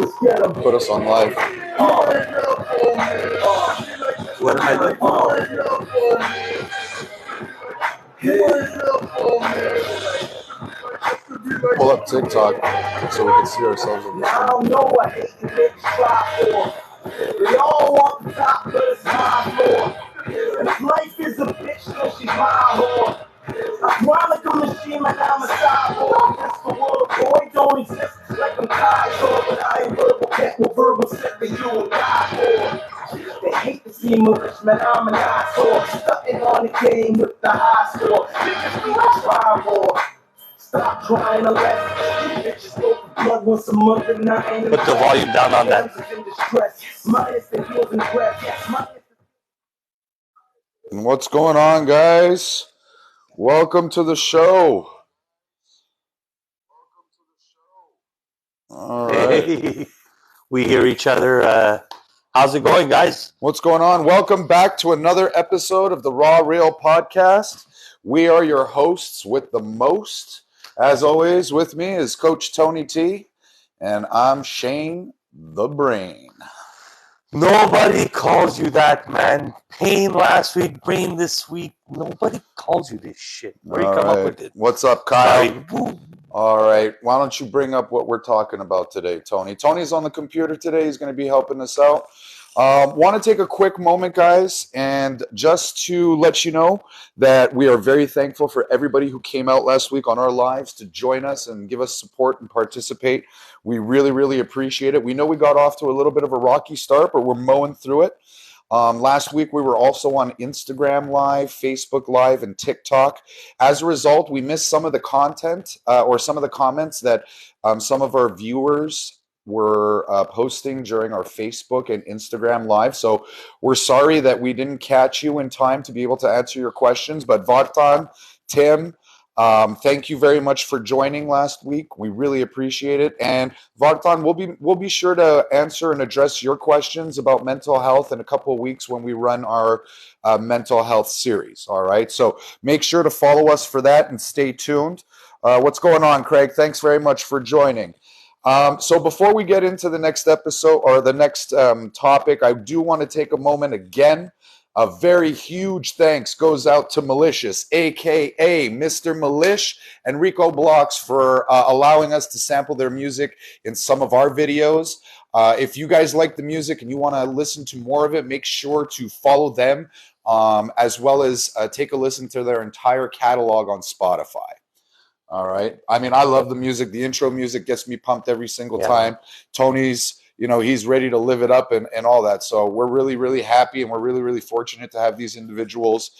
Put us on live. What am I doing? Pull up TikTok so we can see ourselves on the I don't know what hate and bitch try for. We all want the top, but it's my floor. If life is a bitch, then she's my whore. I'm like a machine, like I'm a cyborg. This the world, boy, don't exist like I'm Kyle, but I ain't verbal, get no verbal set that you will die for. They hate to see me rich, man, I'm an eyesore. Stucking on the game with the high score. Niggas be try more. Stop trying to let bitches go for blood once a month and I ain't. Put the volume down on that. And what's going on, guys? Welcome to the show. All right. Hey, we hear each other. How's it going, guys? What's going on? Welcome back to another episode of the Raw Real Podcast. We are your hosts with the most. As always, with me is Coach Tony T, and I'm Shane the Brain. Nobody calls you that, man. Pain last week, brain this week. Nobody calls you this shit. Where you come up with it? What's up, Kyle? Sorry. All right. Why don't you bring up what we're talking about today, Tony? Tony's on the computer today. He's going to be helping us out. Want to take a quick moment, guys, and just to let you know that we are very thankful for everybody who came out last week on our lives to join us and give us support and participate. We really, really appreciate it. We know we got off to a little bit of a rocky start, but we're mowing through it. Last week, we were also on Instagram Live, Facebook Live, and TikTok. As a result, we missed some of the content or some of the comments that some of our viewers were posting during our Facebook and Instagram Live. So we're sorry that we didn't catch you in time to be able to answer your questions. But Vartan, Tim, thank you very much for joining last week. We really appreciate it. And Vartan, we'll be sure to answer and address your questions about mental health in a couple of weeks when we run our mental health series. All right. So make sure to follow us for that and stay tuned. What's going on, Craig? Thanks very much for joining. So before we get into the next episode or the next topic, I do want to take a moment again. A very huge thanks goes out to Malicious, a.k.a. Mr. Malish and Rico Blocks for allowing us to sample their music in some of our videos. If you guys like the music and you want to listen to more of it, make sure to follow them as well as take a listen to their entire catalog on Spotify. All right. I mean, I love the music. The intro music gets me pumped every single time. Tony's, he's ready to live it up and all that. So we're really, really happy and we're really, really fortunate to have these individuals,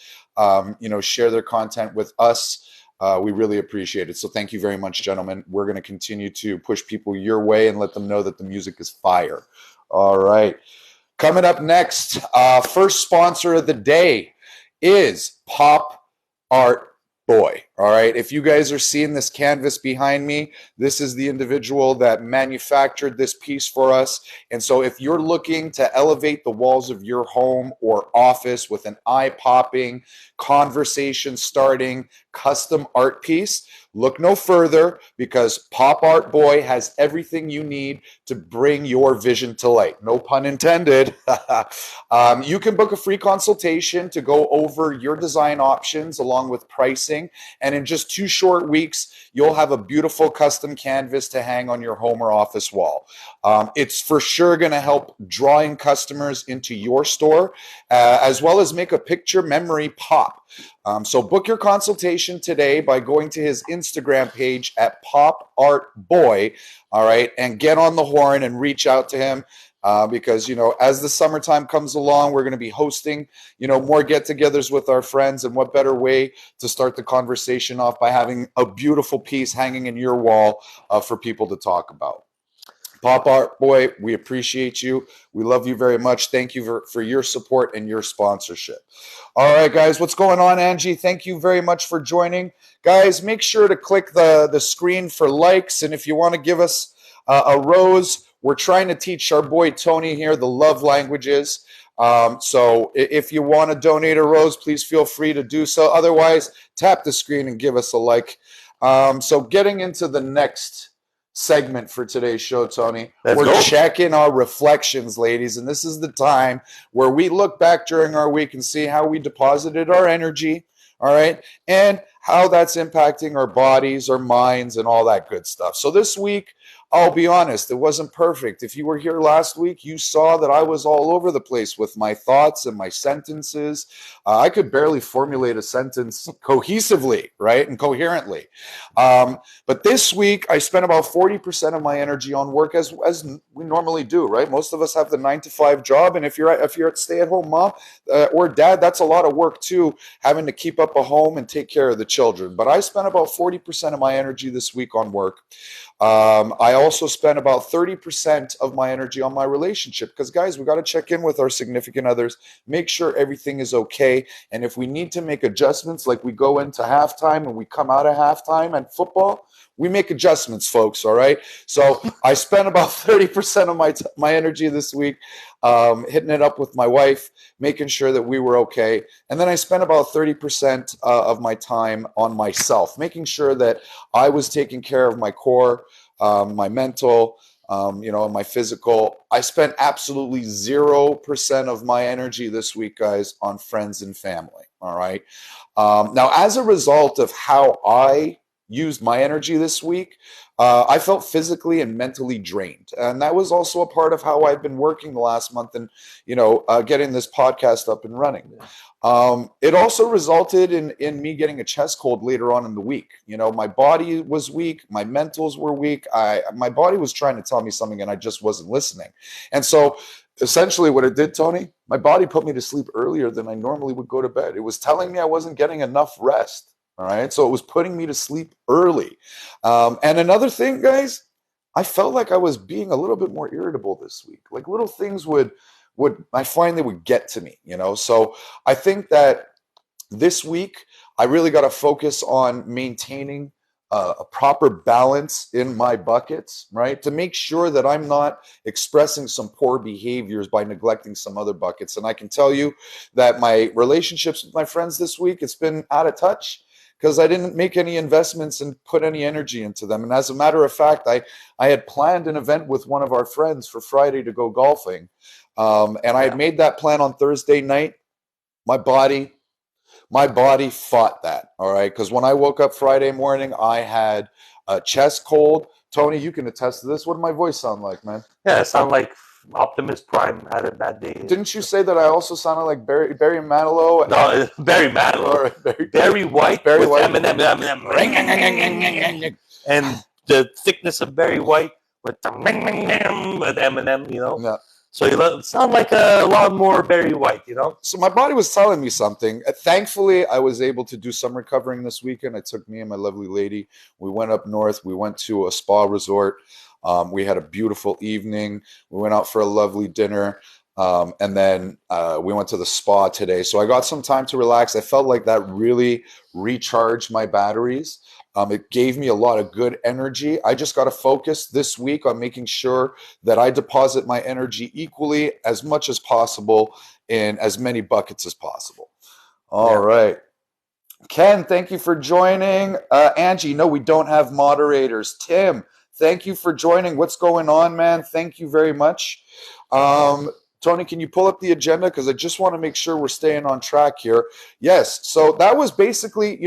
share their content with us. We really appreciate it. So thank you very much, gentlemen. We're going to continue to push people your way and let them know that the music is fire. All right. Coming up next, first sponsor of the day is Pop Art Boy. All right. If you guys are seeing this canvas behind me, this is the individual that manufactured this piece for us. And so if you're looking to elevate the walls of your home or office with an eye-popping, conversation-starting, custom art piece, look no further because Pop Art Boy has everything you need to bring your vision to light. No pun intended. You can book a free consultation to go over your design options along with pricing. And in just 2 short weeks, you'll have a beautiful custom canvas to hang on your home or office wall. It's for sure going to help drawing customers into your store, as well as make a picture memory pop. So book your consultation today by going to his Instagram page at Pop Art Boy, all right, and get on the horn and reach out to him. Because, as the summertime comes along, we're going to be hosting, more get-togethers with our friends. And what better way to start the conversation off by having a beautiful piece hanging in your wall for people to talk about. Pop Art Boy, we appreciate you. We love you very much. Thank you for your support and your sponsorship. All right, guys, what's going on, Angie? Thank you very much for joining. Guys, make sure to click the screen for likes. And if you want to give us a rose, we're trying to teach our boy Tony here the love languages. So if you want to donate a rose, please feel free to do so. Otherwise, tap the screen and give us a like. So getting into the next segment for today's show, Tony. Let's We're go. checking our reflections, ladies, and this is the time where we look back during our week and see how we deposited our energy, all right, and how that's impacting our bodies, our minds, and all that good stuff. So this week, I'll be honest, it wasn't perfect. If you were here last week, you saw that I was all over the place with my thoughts and my sentences. I could barely formulate a sentence cohesively, right, and coherently. But this week, I spent about 40% of my energy on work, as we normally do, right? Most of us have the 9-to-5 job, and if you're a stay-at-home mom or dad, that's a lot of work too, having to keep up a home and take care of the children. But I spent about 40% of my energy this week on work. I also spent about 30% of my energy on my relationship because, guys, we got to check in with our significant others, make sure everything is okay. And if we need to make adjustments, like we go into halftime and we come out of halftime at football, we make adjustments, folks, all right? So I spent about 30% of my energy this week hitting it up with my wife, making sure that we were okay. And then I spent about 30% of my time on myself, making sure that I was taking care of my core, my mental, and my physical. I spent absolutely 0% of my energy this week, guys, on friends and family, all right? Now, as a result of how I used my energy this week, I felt physically and mentally drained. And that was also a part of how I've been working the last month and, getting this podcast up and running. It also resulted in me getting a chest cold later on in the week. My body was weak. My mentals were weak. My body was trying to tell me something and I just wasn't listening. And so essentially what it did, Tony, my body put me to sleep earlier than I normally would go to bed. It was telling me I wasn't getting enough rest. All right. So it was putting me to sleep early. And another thing, guys, I felt like I was being a little bit more irritable this week. Like little things would I find they would get to me, So I think that this week I really got to focus on maintaining a proper balance in my buckets, right? To make sure that I'm not expressing some poor behaviors by neglecting some other buckets. And I can tell you that my relationships with my friends this week, it's been out of touch, because I didn't make any investments and put any energy into them. And as a matter of fact, I had planned an event with one of our friends for Friday to go golfing. And I had made that plan on Thursday night. My body fought that, all right? Because when I woke up Friday morning, I had a chest cold. Tony, you can attest to this. What did my voice sound like, man? Yeah, it sounded like Optimus Prime had a bad day. Didn't you say that I also sounded like Barry Manilow? No, Barry Manilow. Barry White. Barry White. Eminem. And the thickness of Barry White with Eminem, Yeah. So you sound like a lot more Barry White, So my body was telling me something. Thankfully, I was able to do some recovering this weekend. I took me and my lovely lady. We went up north. We went to a spa resort. We had a beautiful evening. We went out for a lovely dinner. And then we went to the spa today. So I got some time to relax. I felt like that really recharged my batteries. It gave me a lot of good energy. I just got to focus this week on making sure that I deposit my energy equally as much as possible in as many buckets as possible. All right. Ken, thank you for joining. Angie, no, we don't have moderators. Tim, thank you for joining. What's going on, man? Thank you very much. Tony, can you pull up the agenda? Because I just want to make sure we're staying on track here. Yes. So that was basically,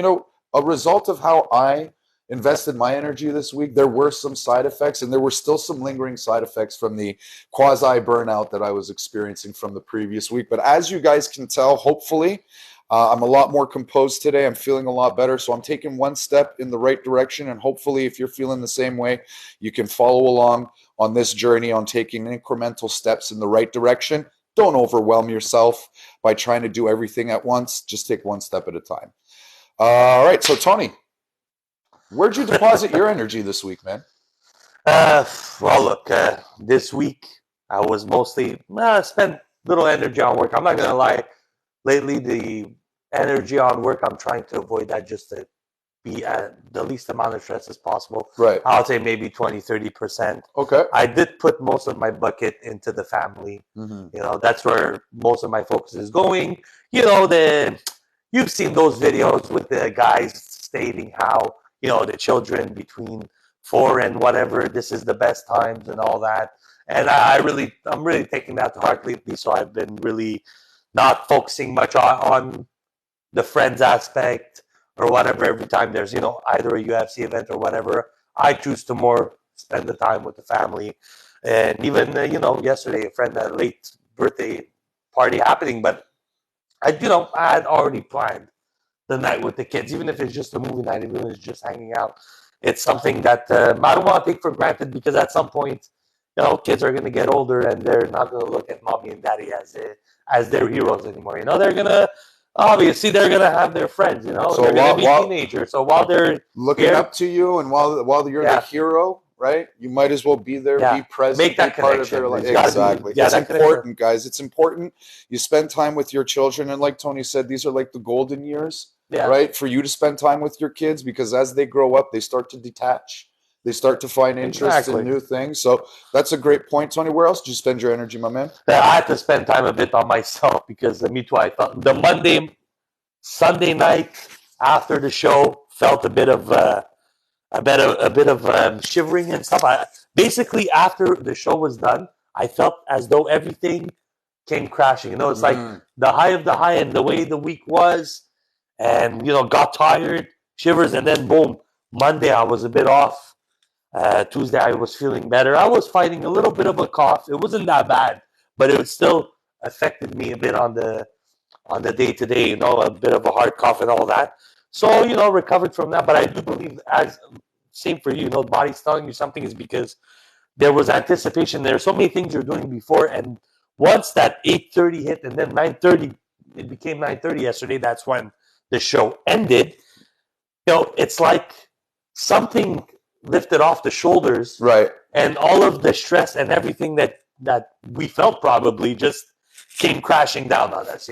a result of how I invested my energy this week. There were some side effects, and there were still some lingering side effects from the quasi burnout that I was experiencing from the previous week. But as you guys can tell, hopefully, I'm a lot more composed today. I'm feeling a lot better. So I'm taking one step in the right direction. And hopefully, if you're feeling the same way, you can follow along on this journey on taking incremental steps in the right direction. Don't overwhelm yourself by trying to do everything at once. Just take one step at a time. All right. So, Tony, where'd you deposit your energy this week, man? Well, look, this week I was mostly spent little energy on work. I'm not going to lie. Lately, the energy on work, I'm trying to avoid that just to be at the least amount of stress as possible. Right. I'll say maybe 20-30%. Okay. I did put most of my bucket into the family. Mm-hmm. That's where most of my focus is going. You've seen those videos with the guys stating how, the children between 4 and whatever, this is the best times and all that. And I'm really taking that to heart lately. So I've been really not focusing much on the friends aspect or whatever. Every time there's, either a UFC event or whatever, I choose to more spend the time with the family. And even, yesterday, a friend had a late birthday party happening, but I had already planned the night with the kids, even if it's just a movie night, even if it's just hanging out. It's something that I don't want to take for granted, because at some point, kids are going to get older and they're not going to look at mommy and daddy as their heroes anymore. They're going to, obviously, they're going to have their friends, So they're going to be teenagers. So while they're looking here, up to you, and while you're the hero, right? You might as well be there, be present, make that be part of connection. their life. It's Exactly. gotta be- It's important, guys. It's important. You spend time with your children, and like Tony said, these are like the golden years, right? For you to spend time with your kids, because as they grow up, they start to detach. They start to find interest in new things. So that's a great point, Tony. Where else did you spend your energy, my man? I had to spend time a bit on myself, because me too. I thought the Sunday night after the show felt a bit of shivering and stuff. Basically, after the show was done, I felt as though everything came crashing. It's like the high of the high and the way the week was, and got tired, shivers, and then boom, Monday I was a bit off. Tuesday I was feeling better. I was fighting a little bit of a cough. It wasn't that bad, but it still affected me a bit on the day-to-day, a bit of a hard cough and all that. So, recovered from that. But I do believe, as same for you, the body's telling you something, is because there was anticipation. There are so many things you're doing before, and once that 8:30 hit, and then 9:30, it became 9:30 yesterday. That's when the show ended. It's like something lifted off the shoulders, right? And all of the stress and everything that we felt probably just came crashing down on us.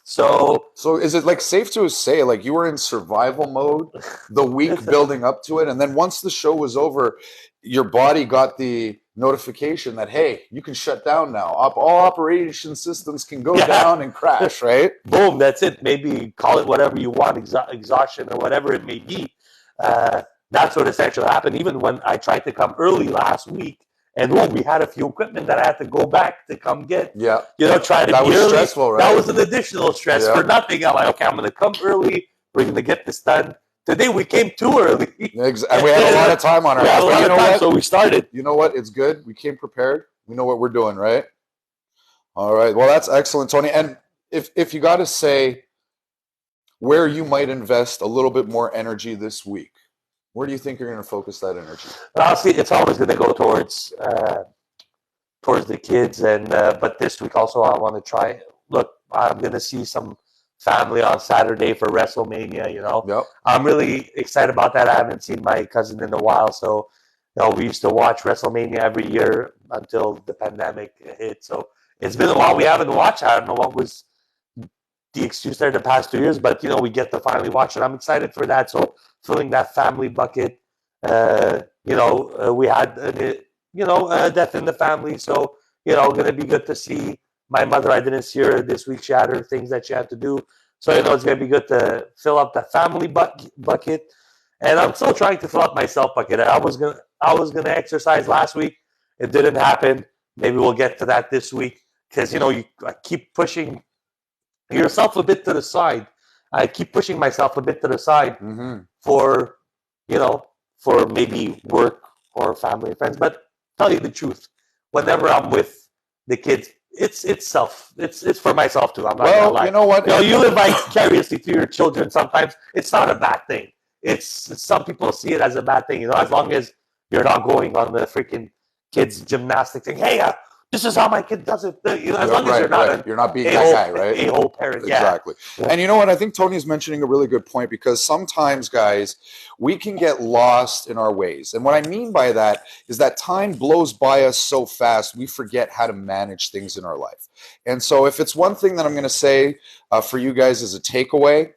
So is it like safe to say, like, you were in survival mode the week building up to it, and then once the show was over, your body got the notification that, hey, you can shut down now. All operation systems can go down and crash, right? Boom, that's it. Maybe call it whatever you want, exhaustion or whatever it may be. That's what essentially happened. Even when I tried to come early last week, and we had a few equipment that I had to go back to come get. Yeah. Try to that be was early. Stressful, right? That was an additional stress for nothing. I'm like, okay, I'm going to come early. We're going to get this done. Today we came too early. And we had a lot of time on our hands. But you know what? So we started. You know what? It's good. We came prepared. We know what we're doing, right? All right. Well, that's excellent, Tony. And if you got to say where you might invest a little bit more energy this week, where do you think you're going to focus that energy? Honestly, it's always going to go towards the kids, and but this week also I want to try. Look, I'm going to see some family on Saturday for WrestleMania. Yep. I'm really excited about that. I haven't seen my cousin in a while, so we used to watch WrestleMania every year until the pandemic hit. So it's been a while we haven't watched. I don't know what was the excuse there the past 2 years, but we get to finally watch it. I'm excited for that. So filling that family bucket. We had a death in the family, so going to be good to see my mother. I didn't see her this week. She had her things that she had to do, so it's going to be good to fill up the family bucket. And I'm still trying to fill up my self bucket. I was gonna exercise last week. It didn't happen. Maybe we'll get to that this week, because you keep pushing yourself a bit to the side. I keep pushing myself a bit to the side for maybe work or family and friends. But tell you the truth, whenever I'm with the kids, it's for myself too. I'm not gonna lie. You know what? You live vicariously through your children. Sometimes it's not a bad thing. It's some people see it as a bad thing. As long as you're not going on the freaking kids gymnastic thing. Hey, this is how my kid does it. As long as you're not being that guy, right? A-hole parent. Exactly. Yeah. And you know what? I think Tony's mentioning a really good point, because sometimes, guys, we can get lost in our ways. And what I mean by that is that time blows by us so fast, we forget how to manage things in our life. And so if it's one thing that I'm going to say for you guys as a takeaway,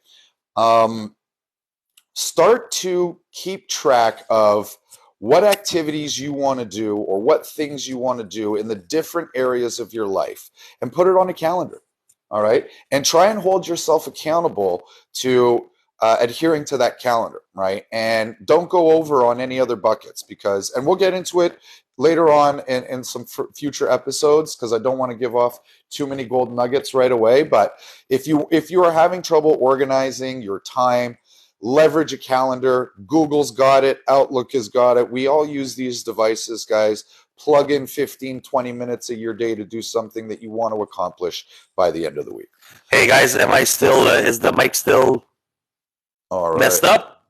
start to keep track of what activities you want to do or what things you want to do in the different areas of your life, and put it on a calendar. All right. And try and hold yourself accountable to adhering to that calendar, right? And don't go over on any other buckets because, and we'll get into it later on in some future episodes because I don't want to give off too many gold nuggets right away. But if you are having trouble organizing your time, leverage a calendar. Google's got it. Outlook has got it. We all use these devices, guys. Plug in 15, 20 minutes of your day to do something that you want to accomplish by the end of the week. Hey guys, am I still? Is the mic still All right. messed up?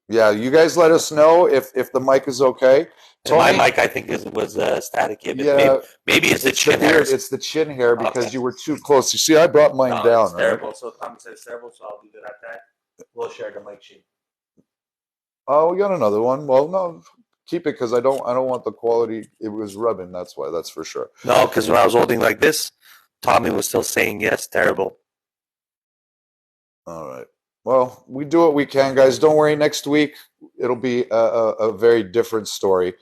Yeah, you guys let us know if the mic is okay. My Tony? mic, I think, was staticky. Yeah, maybe it's the it's chin the beard. hairs. It's the chin hair because Okay. you were too close. You see, I brought mine No, down, it's right? terrible. So Tom said it's terrible, so I'll leave it at that. We'll share the mic sheet. Oh, we got another one. Well, no, keep it because I don't want the quality. It was rubbing. That's why. That's for sure. No, because when I was holding like this, Tommy was still saying yes, terrible. All right. Well, we do what we can, guys. Don't worry. Next week it'll be a very different story.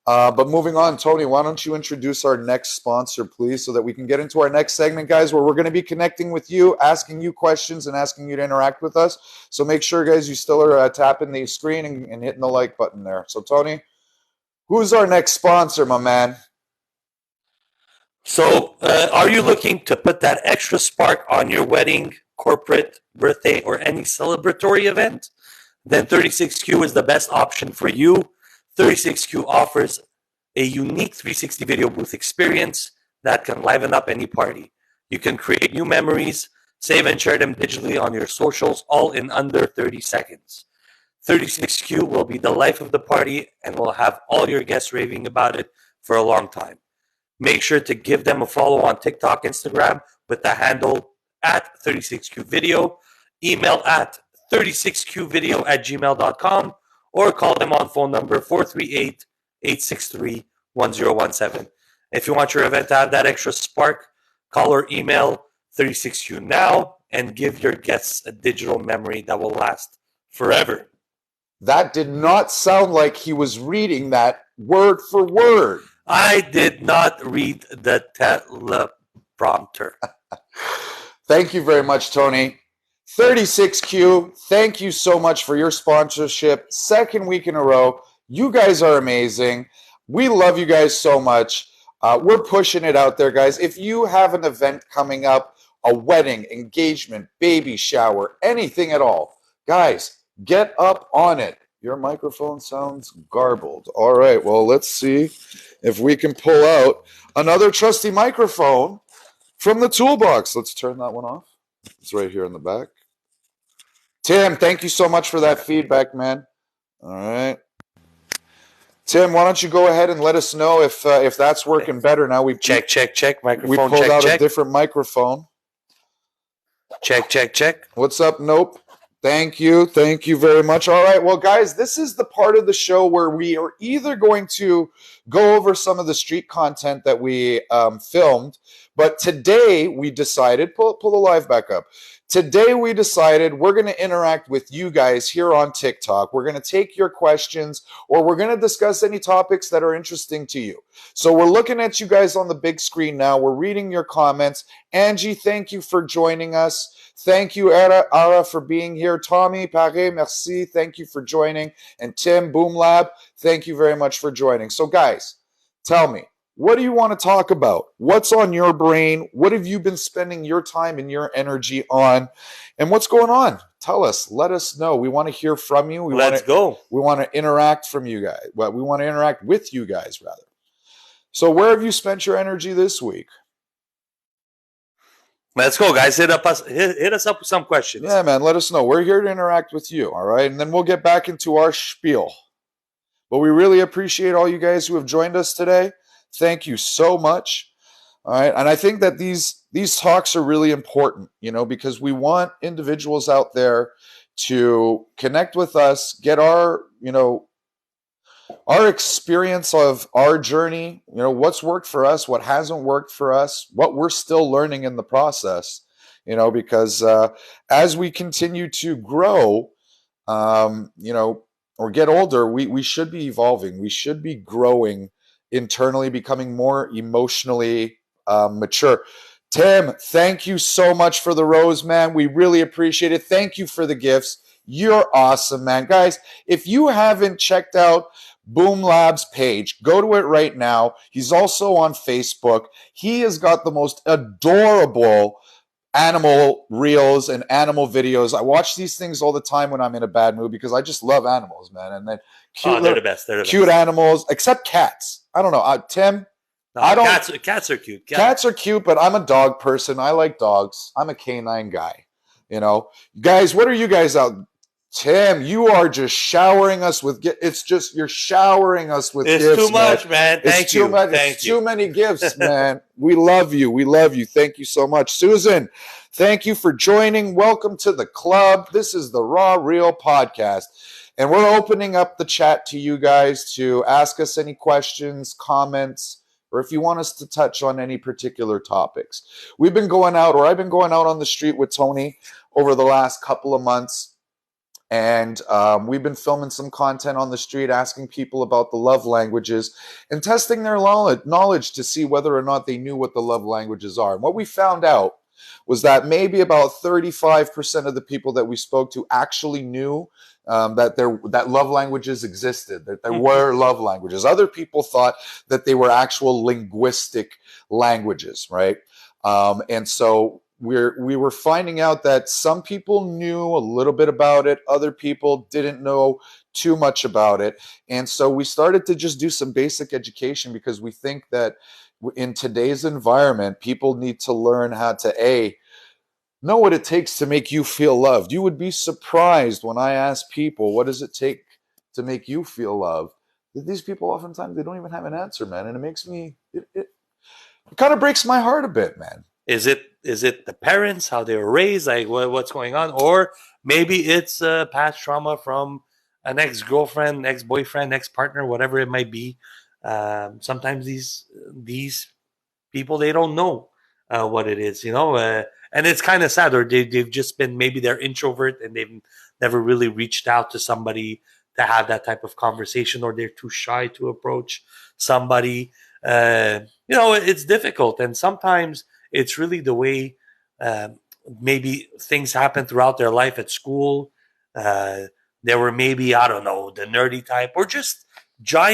But moving on, Tony, why don't you introduce our next sponsor, please, so that we can get into our next segment, guys, where we're going to be connecting with you, asking you questions, and asking you to interact with us. So make sure, guys, you still are tapping the screen and hitting the like button there. So, Tony, who's our next sponsor, my man? So, are you looking to put that extra spark on your wedding, corporate, birthday, or any celebratory event? Then 36Q is the best option for you. 36Q offers a unique 360 video booth experience that can liven up any party. You can create new memories, save and share them digitally on your socials, all in under 30 seconds. 36Q will be the life of the party and will have all your guests raving about it for a long time. Make sure to give them a follow on TikTok, Instagram with the handle at 36QVideo, email at 36Qvideo@gmail.com, or call them on phone number 438-863-1017. If you want your event to have that extra spark, call or email 36Q now and give your guests a digital memory that will last forever. That did not sound like he was reading that word for word. I did not read the teleprompter. Thank you very much, Tony. 36Q, thank you so much for your sponsorship. Second week in a row. You guys are amazing. We love you guys so much. We're pushing it out there, guys. If you have an event coming up, a wedding, engagement, baby shower, anything at all, guys, get up on it. Your microphone sounds garbled. All right, well, let's see if we can pull out another trusty microphone from the toolbox. Let's turn that one off. It's right here in the back. Tim, thank you so much for that feedback, man. All right. Tim, why don't you go ahead and let us know if that's working better now? We Check. Microphone, we pulled out a different microphone. Check. What's up? Nope. Thank you very much. All right, well, guys, this is the part of the show where we are either going to go over some of the street content that we filmed, but today we decided, pull the live back up. Today we decided we're going to interact with you guys here on TikTok. We're going to take your questions, or we're going to discuss any topics that are interesting to you. So we're looking at you guys on the big screen now. We're reading your comments. Angie, thank you for joining us. Thank you, Ara, for being here. Tommy, Paré, merci. Thank you for joining. And Tim, Boom Lab, thank you very much for joining. So guys, tell me, what do you want to talk about? What's on your brain? What have you been spending your time and your energy on? And what's going on? Tell us. Let us know. We want to hear from you. Let's go. We want to interact from you guys. Well, we want to interact with you guys, rather. So where have you spent your energy this week? Let's go, guys. Hit us up with some questions. Yeah, man. Let us know. We're here to interact with you, all right? And then we'll get back into our spiel. But we really appreciate all you guys who have joined us today. Thank you so much. All right. And I think that these talks are really important, because we want individuals out there to connect with us, get our experience of our journey, what's worked for us, what hasn't worked for us, what we're still learning in the process, because as we continue to grow, or get older, we should be evolving. We should be growing internally, becoming more emotionally mature. Tim, thank you so much for the rose, man. We really appreciate it. Thank you for the gifts. You're awesome, man. Guys, if you haven't checked out Boom Labs page, go to it right now. He's also on Facebook. He has got the most adorable animal reels and animal videos. I watch these things all the time when I'm in a bad mood because I just love animals, man. And then they're the best. They're the cute best. Animals, except cats. I don't know. Tim, No, I don't. Cats are cute. Cats are cute, but I'm a dog person. I like dogs. I'm a canine guy. You know, guys, what are you guys out? Tim, you are just showering us with. It's just you're showering us with It's gifts. too much, man. Thank you. Too much. Thank it's you. too many gifts, man. We love you. We love you. Thank you so much, Susan. Thank you for joining. Welcome to the club. This is the Raw Real Podcast. And we're opening up the chat to you guys to ask us any questions, comments, or if you want us to touch on any particular topics. I've been going out on the street with Tony over the last couple of months. And we've been filming some content on the street, asking people about the love languages and testing their knowledge to see whether or not they knew what the love languages are. And what we found out was that maybe about 35% of the people that we spoke to actually knew that love languages existed, that there were love languages. Other people thought that they were actual linguistic languages, right? And so we were finding out that some people knew a little bit about it, other people didn't know too much about it. And so we started to just do some basic education because we think that in today's environment, people need to learn how to know what it takes to make you feel loved. You would be surprised when I ask people, what does it take to make you feel loved? These people oftentimes, they don't even have an answer, man. And it makes me, it kind of breaks my heart a bit, man. Is it the parents, how they were raised, like what's going on? Or maybe it's past trauma from an ex-girlfriend, ex-boyfriend, ex-partner, whatever it might be. Sometimes these people, they don't know what it is, and it's kind of sad. Or they've just been, maybe they're introvert and they've never really reached out to somebody to have that type of conversation, or they're too shy to approach somebody. It's difficult, and sometimes it's really the way maybe things happen throughout their life at school. They were maybe, I don't know, the nerdy type, or just shy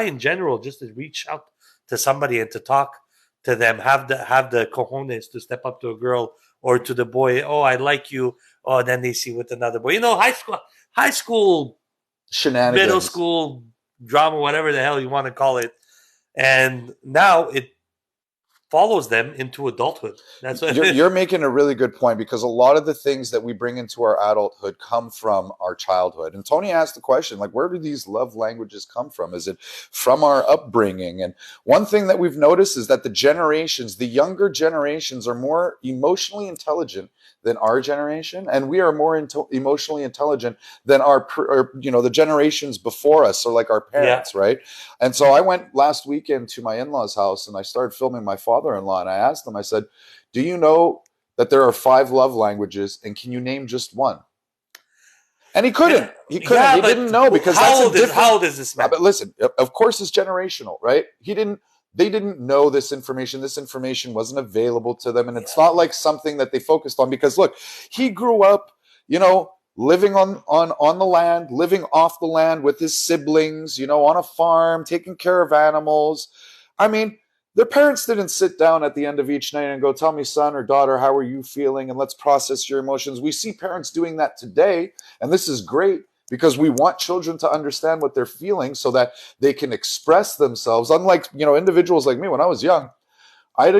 in general, just to reach out to somebody and to talk to them, have the cojones to step up to a girl or to the boy. Oh, I like you. Oh, then they see with another boy. High school Shenanigans, middle school drama, whatever the hell you want to call it. And now it follows them into adulthood. That's what you're making a really good point, because a lot of the things that we bring into our adulthood come from our childhood. And Tony asked the question, like, where do these love languages come from? Is it from our upbringing? And one thing that we've noticed is that the younger generations are more emotionally intelligent than our generation, and we are more emotionally intelligent than the generations before us, or like our parents, right? And so I went last weekend to my in-laws' house and I started filming my father-in-law, and I asked him, I said, do you know that there are 5 love languages, and can you name just one? And he couldn't. He didn't know, because how old is this man? But listen, of course it's generational, right? They didn't know this information. This information wasn't available to them. And it's not like something that they focused on, because look, he grew up, living on the land, living off the land with his siblings, on a farm, taking care of animals. I mean, their parents didn't sit down at the end of each night and go, tell me, son or daughter, how are you feeling? And let's process your emotions. We see parents doing that today. And this is great, because we want children to understand what they're feeling so that they can express themselves. Unlike, individuals like me, when I was young, I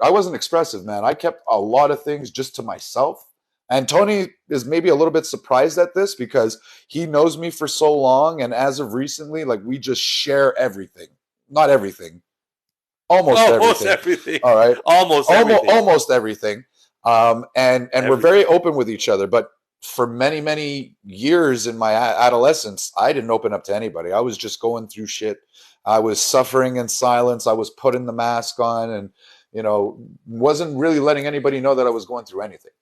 wasn't expressive, man. I kept a lot of things just to myself. And Tony is maybe a little bit surprised at this, because he knows me for so long. And as of recently, like, we just share everything. Not everything. Almost everything. All right. Almost everything. And we're very open with each other. But for many, many years in my adolescence, I didn't open up to anybody. I was just going through shit. I was suffering in silence. I was putting the mask on, and, wasn't really letting anybody know that I was going through anything,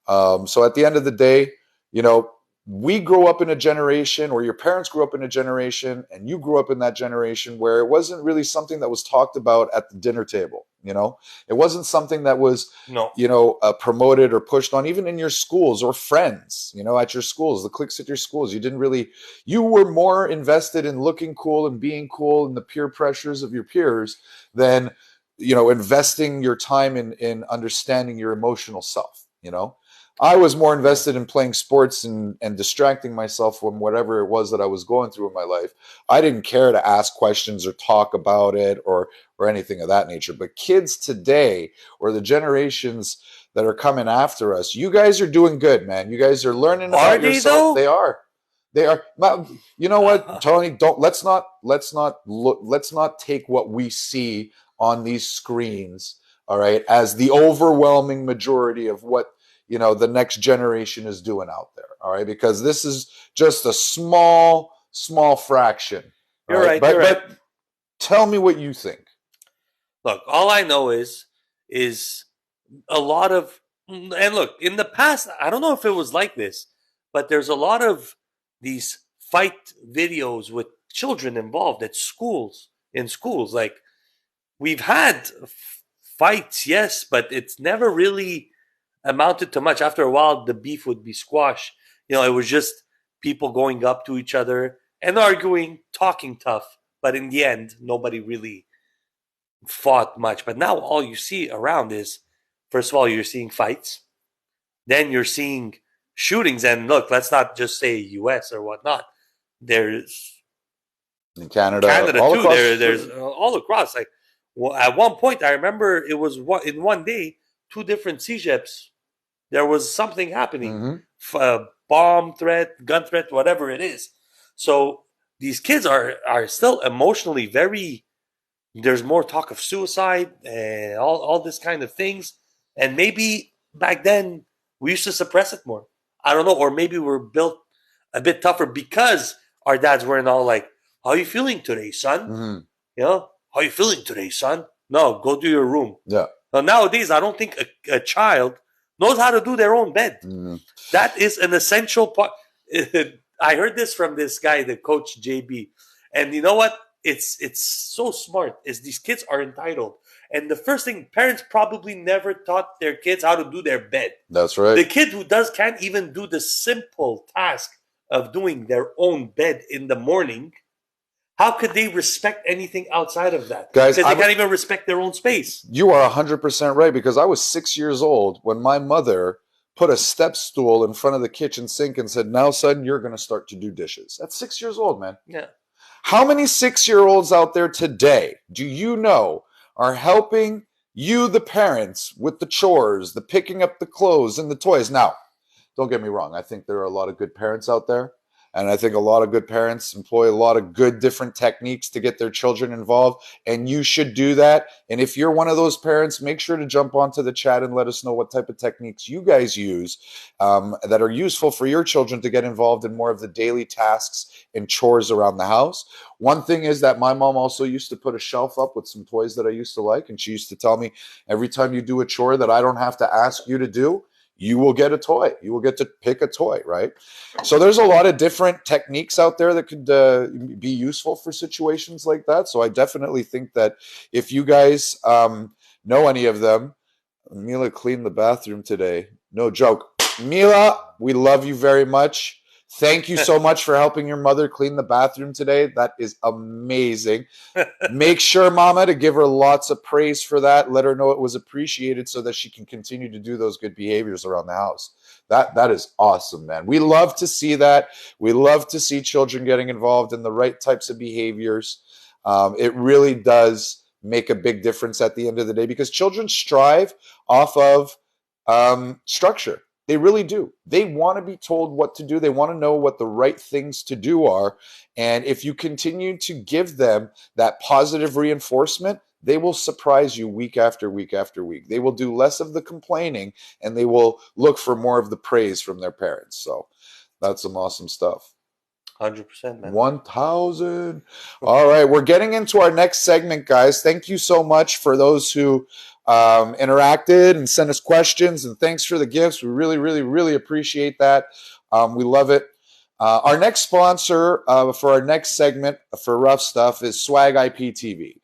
So at the end of the day, we grew up in a generation, or your parents grew up in a generation, and you grew up in that generation where it wasn't really something that was talked about at the dinner table. It wasn't something that was, No. promoted or pushed on, even in your schools or friends, at your schools, the cliques at your schools. You were more invested in looking cool and being cool and the peer pressures of your peers than, investing your time in understanding your emotional self. I was more invested in playing sports and distracting myself from whatever it was that I was going through in my life. I didn't care to ask questions or talk about it or anything of that nature. But kids today, or the generations that are coming after us, you guys are doing good, man. You guys are learning about yourself. They are. They are. You know what, Tony? Let's not take what we see on these screens, all right, as the overwhelming majority of what the next generation is doing out there. All right. Because this is just a small fraction. You're right. But tell me what you think. Look, all I know is a lot of, and look, in the past, I don't know if it was like this, but there's a lot of these fight videos with children involved in schools. Like, we've had fights, yes, but it's never really amounted to much. After a while, the beef would be squashed. It was just people going up to each other and arguing, talking tough. But in the end, nobody really fought much. But now all you see around is, first of all, you're seeing fights. Then you're seeing shootings. And look, let's not just say U.S. or whatnot. There's in Canada all too. There's all across. Like, at one point, I remember it was in one day, 2 different CEGEPs. There was something happening, bomb threat, gun threat, whatever it is. So these kids are still emotionally very. There's more talk of suicide and all this kind of things. And maybe back then we used to suppress it more. I don't know, or maybe we're built a bit tougher because our dads weren't all like, "How are you feeling today, son? How are you feeling today, son? No, go to your room." Yeah. Now, nowadays, I don't think a child knows how to do their own bed. That is an essential part. I heard this from this guy, the coach JB, and you know what? It's so smart. Is these kids are entitled, and the first thing, parents probably never taught their kids how to do their bed. That's right. The kid who can't even do the simple task of doing their own bed in the morning. How could they respect anything outside of that? Guys, because they can't even respect their own space. You are 100% right, because I was 6 years old when my mother put a step stool in front of the kitchen sink and said, "Now, son, you're going to start to do dishes." That's 6 years old, man. Yeah. How many 6-year-olds out there today do you know are helping you, the parents, with the chores, the picking up the clothes and the toys? Now, don't get me wrong. I think there are a lot of good parents out there. And I think a lot of good parents employ a lot of good different techniques to get their children involved. And you should do that. And if you're one of those parents, make sure to jump onto the chat and let us know what type of techniques you guys use that are useful for your children to get involved in more of the daily tasks and chores around the house. One thing is that my mom also used to put a shelf up with some toys that I used to like. And she used to tell me, every time you do a chore that I don't have to ask you to do, you will get a toy. You will get to pick a toy, right? So there's a lot of different techniques out there that could be useful for situations like that. So I definitely think that if you guys know any of them, Mila cleaned the bathroom today. No joke. Mila, we love you very much. Thank you so much for helping your mother clean the bathroom today. That is amazing. Make sure, Mama, to give her lots of praise for that. Let her know it was appreciated so that she can continue to do those good behaviors around the house. That is awesome, man. We love to see that. We love to see children getting involved in the right types of behaviors. It really does make a big difference at the end of the day, because children strive off of structure. They really do. They want to be told what to do. They want to know what the right things to do are. And if you continue to give them that positive reinforcement, they will surprise you week after week after week. They will do less of the complaining, and they will look for more of the praise from their parents. So that's some awesome stuff. 100%, man. 1,000. All right, we're getting into our next segment, guys. Thank you so much for those who interacted and sent us questions, and thanks for the gifts. We really, really, really appreciate that. We love it. Our next sponsor for our next segment for Rough Stuff is Swag IPTV.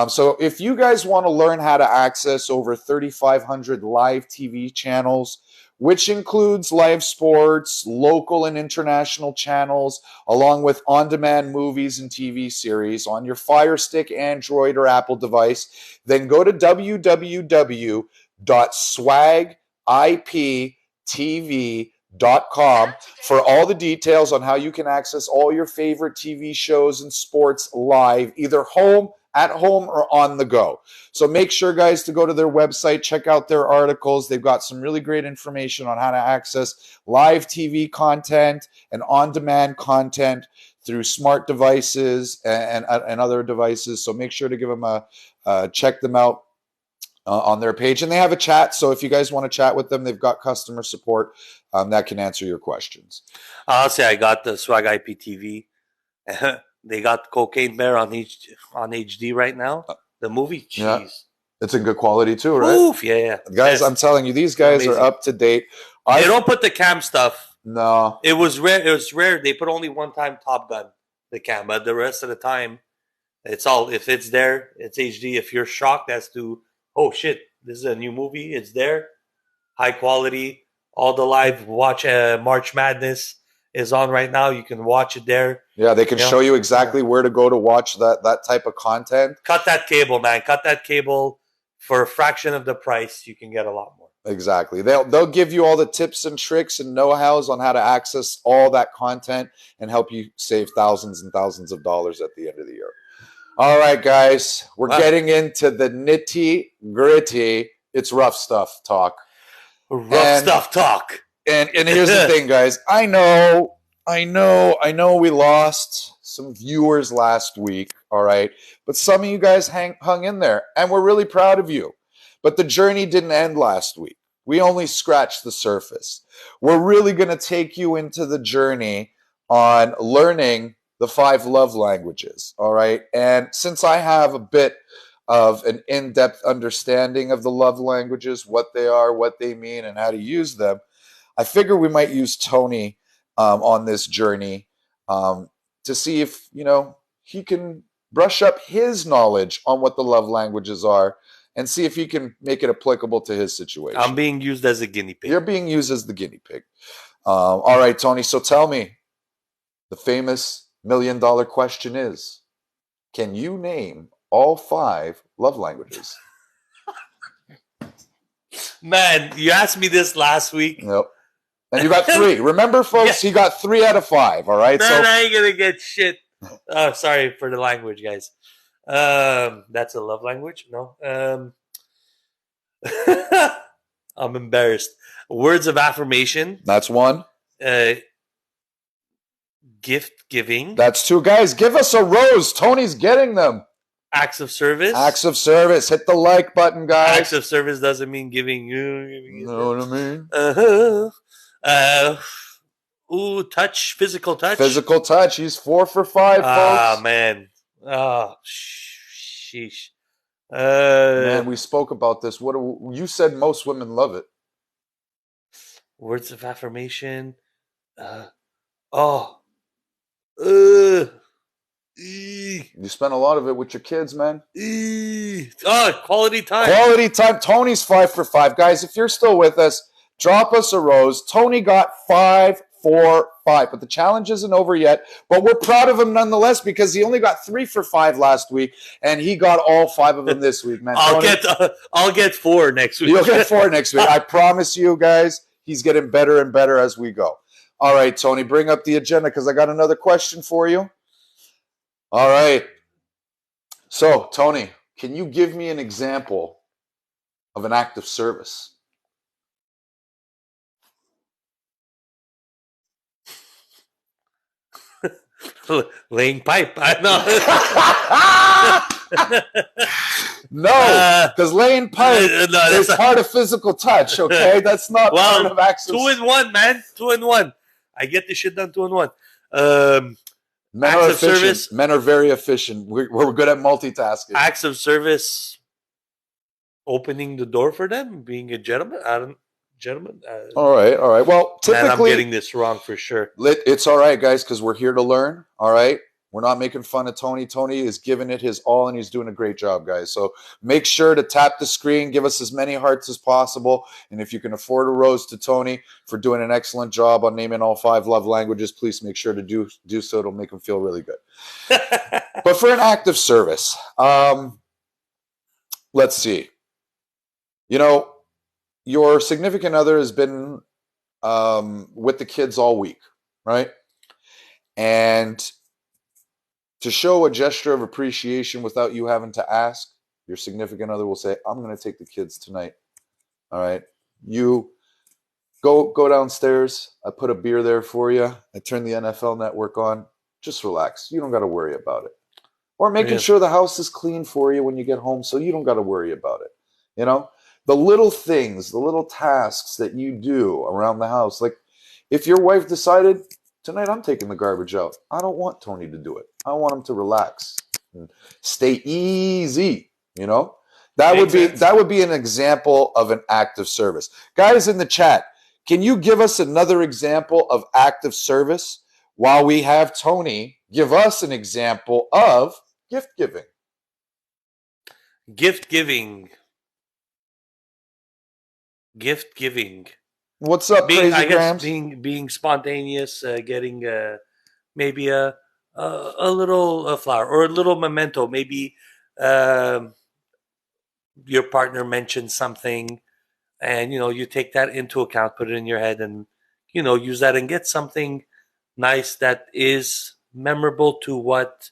So if you guys want to learn how to access over 3,500 live TV channels, which includes live sports, local and international channels, along with on-demand movies and TV series on your Fire Stick, Android, or Apple device, then go to www.swagiptv.com for all the details on how you can access all your favorite TV shows and sports live, either at home or on the go. So make sure, guys, to go to their website, check out their articles. They've got some really great information on how to access live TV content and on-demand content through smart devices and other devices. So make sure to give them check them out on their page. And they have a chat, so if you guys want to chat with them, they've got customer support that can answer your questions. I'll say I got the Swag IPTV. They got Cocaine Bear on HD right now. The movie, jeez. Yeah. It's in good quality too, right? Oof, yeah. Guys, I'm telling you, these guys are up to date. They don't put the cam stuff. No. It was rare. It was rare. They put only one time Top Gun, the cam, but the rest of the time, it's all, if it's there, it's HD. If you're shocked as to, oh shit, this is a new movie, it's there. High quality. All the live watch March Madness is on right now. You can watch it there. Yeah, they can show you exactly where to go to watch that type of content. Cut that cable, man. Cut that cable. For a fraction of the price, you can get a lot more. Exactly. They'll give you all the tips and tricks and know-hows on how to access all that content and help you save thousands and thousands of dollars at the end of the year. All right, guys. We're getting into the nitty-gritty. It's rough stuff talk. Rough stuff talk. And here's the thing, guys. I know we lost some viewers last week, all right? But some of you guys hung in there, and we're really proud of you. But the journey didn't end last week. We only scratched the surface. We're really going to take you into the journey on learning the 5 love languages, all right? And since I have a bit of an in-depth understanding of the love languages, what they are, what they mean, and how to use them, I figure we might use Tony on this journey to see if, he can brush up his knowledge on what the love languages are and see if he can make it applicable to his situation. I'm being used as a guinea pig. You're being used as the guinea pig. All right, Tony, so tell me, the famous $1 million question is, can you name all 5 love languages? Man, you asked me this last week. Nope. And you got 3. Remember, folks, he got 3 out of 5, all right? Man, I ain't going to get shit. Oh, sorry for the language, guys. That's a love language? No. I'm embarrassed. Words of affirmation. That's 1. Gift giving. That's 2. Guys, give us a rose. Tony's getting them. Acts of service. Acts of service. Hit the like button, guys. Acts of service doesn't mean giving you. You know what I mean? Touch. Physical touch. Physical touch. He's 4 for 5, folks. Ah, man. Oh, sheesh. Man, we spoke about this. You said most women love it. Words of affirmation. You spent a lot of it with your kids, man. Quality time. Quality time. Tony's 5 for 5. Guys, if you're still with us, drop us a rose. Tony got 5 for 5, but the challenge isn't over yet. But we're proud of him nonetheless because he only got 3 for 5 last week, and he got all 5 of them this week, man. I'll get 4 next week. You'll get 4 next week. I promise you, guys. He's getting better and better as we go. All right, Tony, bring up the agenda because I got another question for you. All right. So, Tony, can you give me an example of an act of service? Laying pipe. I know. No, because laying pipe is part of physical touch, okay? That's not part of acts of 2 in 1, man. 2 in 1. I get the shit done 2 in 1. Men are efficient. Service. Men are very efficient. We're good at multitasking. Acts of service, opening the door for them, being a gentleman. gentlemen. All right. Well, Man, I'm typically, getting this wrong for sure. it's all right, guys, because we're here to learn. All right. We're not making fun of Tony. Tony is giving it his all, and he's doing a great job, guys. So make sure to tap the screen, give us as many hearts as possible. And if you can afford a rose to Tony for doing an excellent job on naming all 5 love languages, please make sure to do so. It'll make him feel really good. But for an act of service, let's see. You know, your significant other has been with the kids all week, right? And to show a gesture of appreciation without you having to ask, your significant other will say, I'm going to take the kids tonight. All right. You go downstairs. I put a beer there for you. I turn the NFL network on. Just relax. You don't got to worry about it. Or making sure the house is clean for you when you get home so you don't got to worry about it. You know, the little things, the little tasks that you do around the house. Like if your wife decided, tonight I'm taking the garbage out, I don't want Tony to do it. I want him to relax and stay easy, you know? That would be an example of an act of service. Guys in the chat, can you give us another example of act of service while we have Tony give us an example of gift giving? Gift giving. Gift giving. What's up, Crazy Grams? Being spontaneous, getting maybe a little flower or a little memento. Maybe your partner mentioned something, and you take that into account, put it in your head, and use that and get something nice that is memorable to what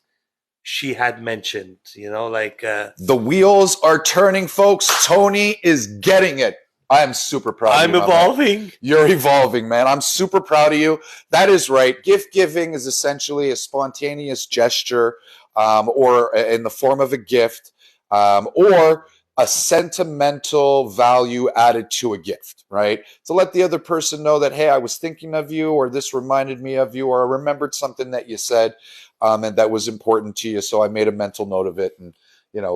she had mentioned. Like the wheels are turning, folks. Tony is getting it. I'm super proud of you. I'm evolving. You're evolving, man. I'm super proud of you. That is right. Gift giving is essentially a spontaneous gesture or in the form of a gift or a sentimental value added to a gift, right? To let the other person know that, hey, I was thinking of you, or this reminded me of you, or I remembered something that you said and that was important to you. So I made a mental note of it and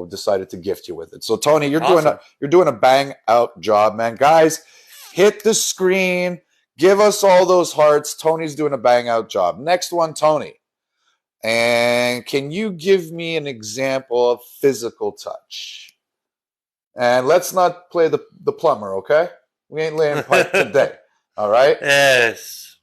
decided to gift you with it. So Tony, you're awesome. doing a bang out job, man. Guys, hit the screen, give us all those hearts. Tony's doing a bang out job. Next one, Tony. And can you give me an example of physical touch? And let's not play the plumber, okay? We ain't laying pipe today. All right? Yes.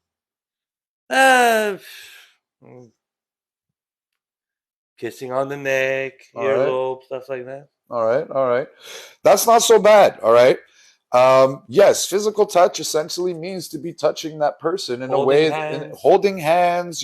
Kissing on the neck, earlobe, stuff like that. All right. That's not so bad, all right? Yes, physical touch essentially means to be touching that person in holding hands.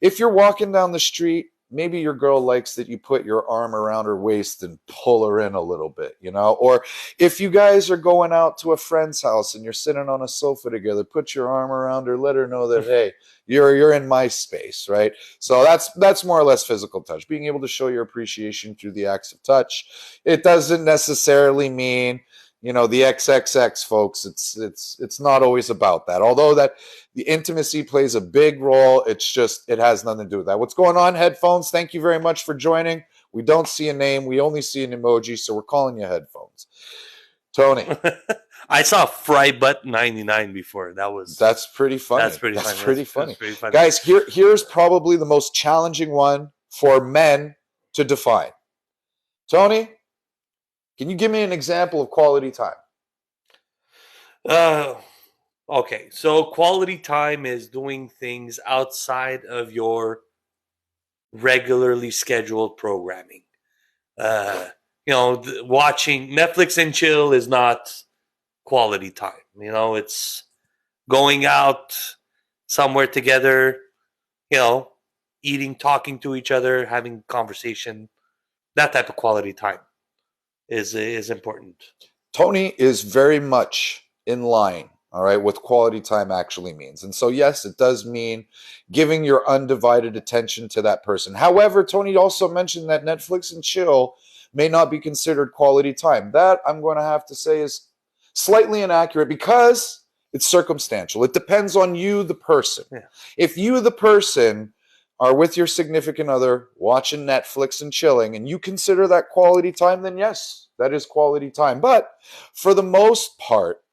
If you're walking down the street, maybe your girl likes that you put your arm around her waist and pull her in a little bit, or if you guys are going out to a friend's house and you're sitting on a sofa together, put your arm around her, let her know that, hey, you're in my space, right? So that's more or less physical touch, being able to show your appreciation through the acts of touch. It doesn't necessarily mean the XXX, folks. It's not always about that. Although that the intimacy plays a big role, it has nothing to do with that. What's going on, headphones? Thank you very much for joining. We don't see a name. We only see an emoji, so we're calling you headphones. Tony. I saw Frybutt 99 before. That's pretty funny. That's pretty funny. Guys, here's probably the most challenging one for men to define. Tony, can you give me an example of quality time? Okay. So quality time is doing things outside of your regularly scheduled programming. Watching Netflix and chill is not quality time. It's going out somewhere together, eating, talking to each other, having conversation. That type of quality time is important. Tony is very much in line, all right, what quality time actually means. And so, yes, it does mean giving your undivided attention to that person. However, Tony also mentioned that Netflix and chill may not be considered quality time. That, I'm going to have to say, is slightly inaccurate because it's circumstantial. It depends on you, the person. Yeah. If you, the person, are with your significant other watching Netflix and chilling, and you consider that quality time, then yes, that is quality time. But for the most part,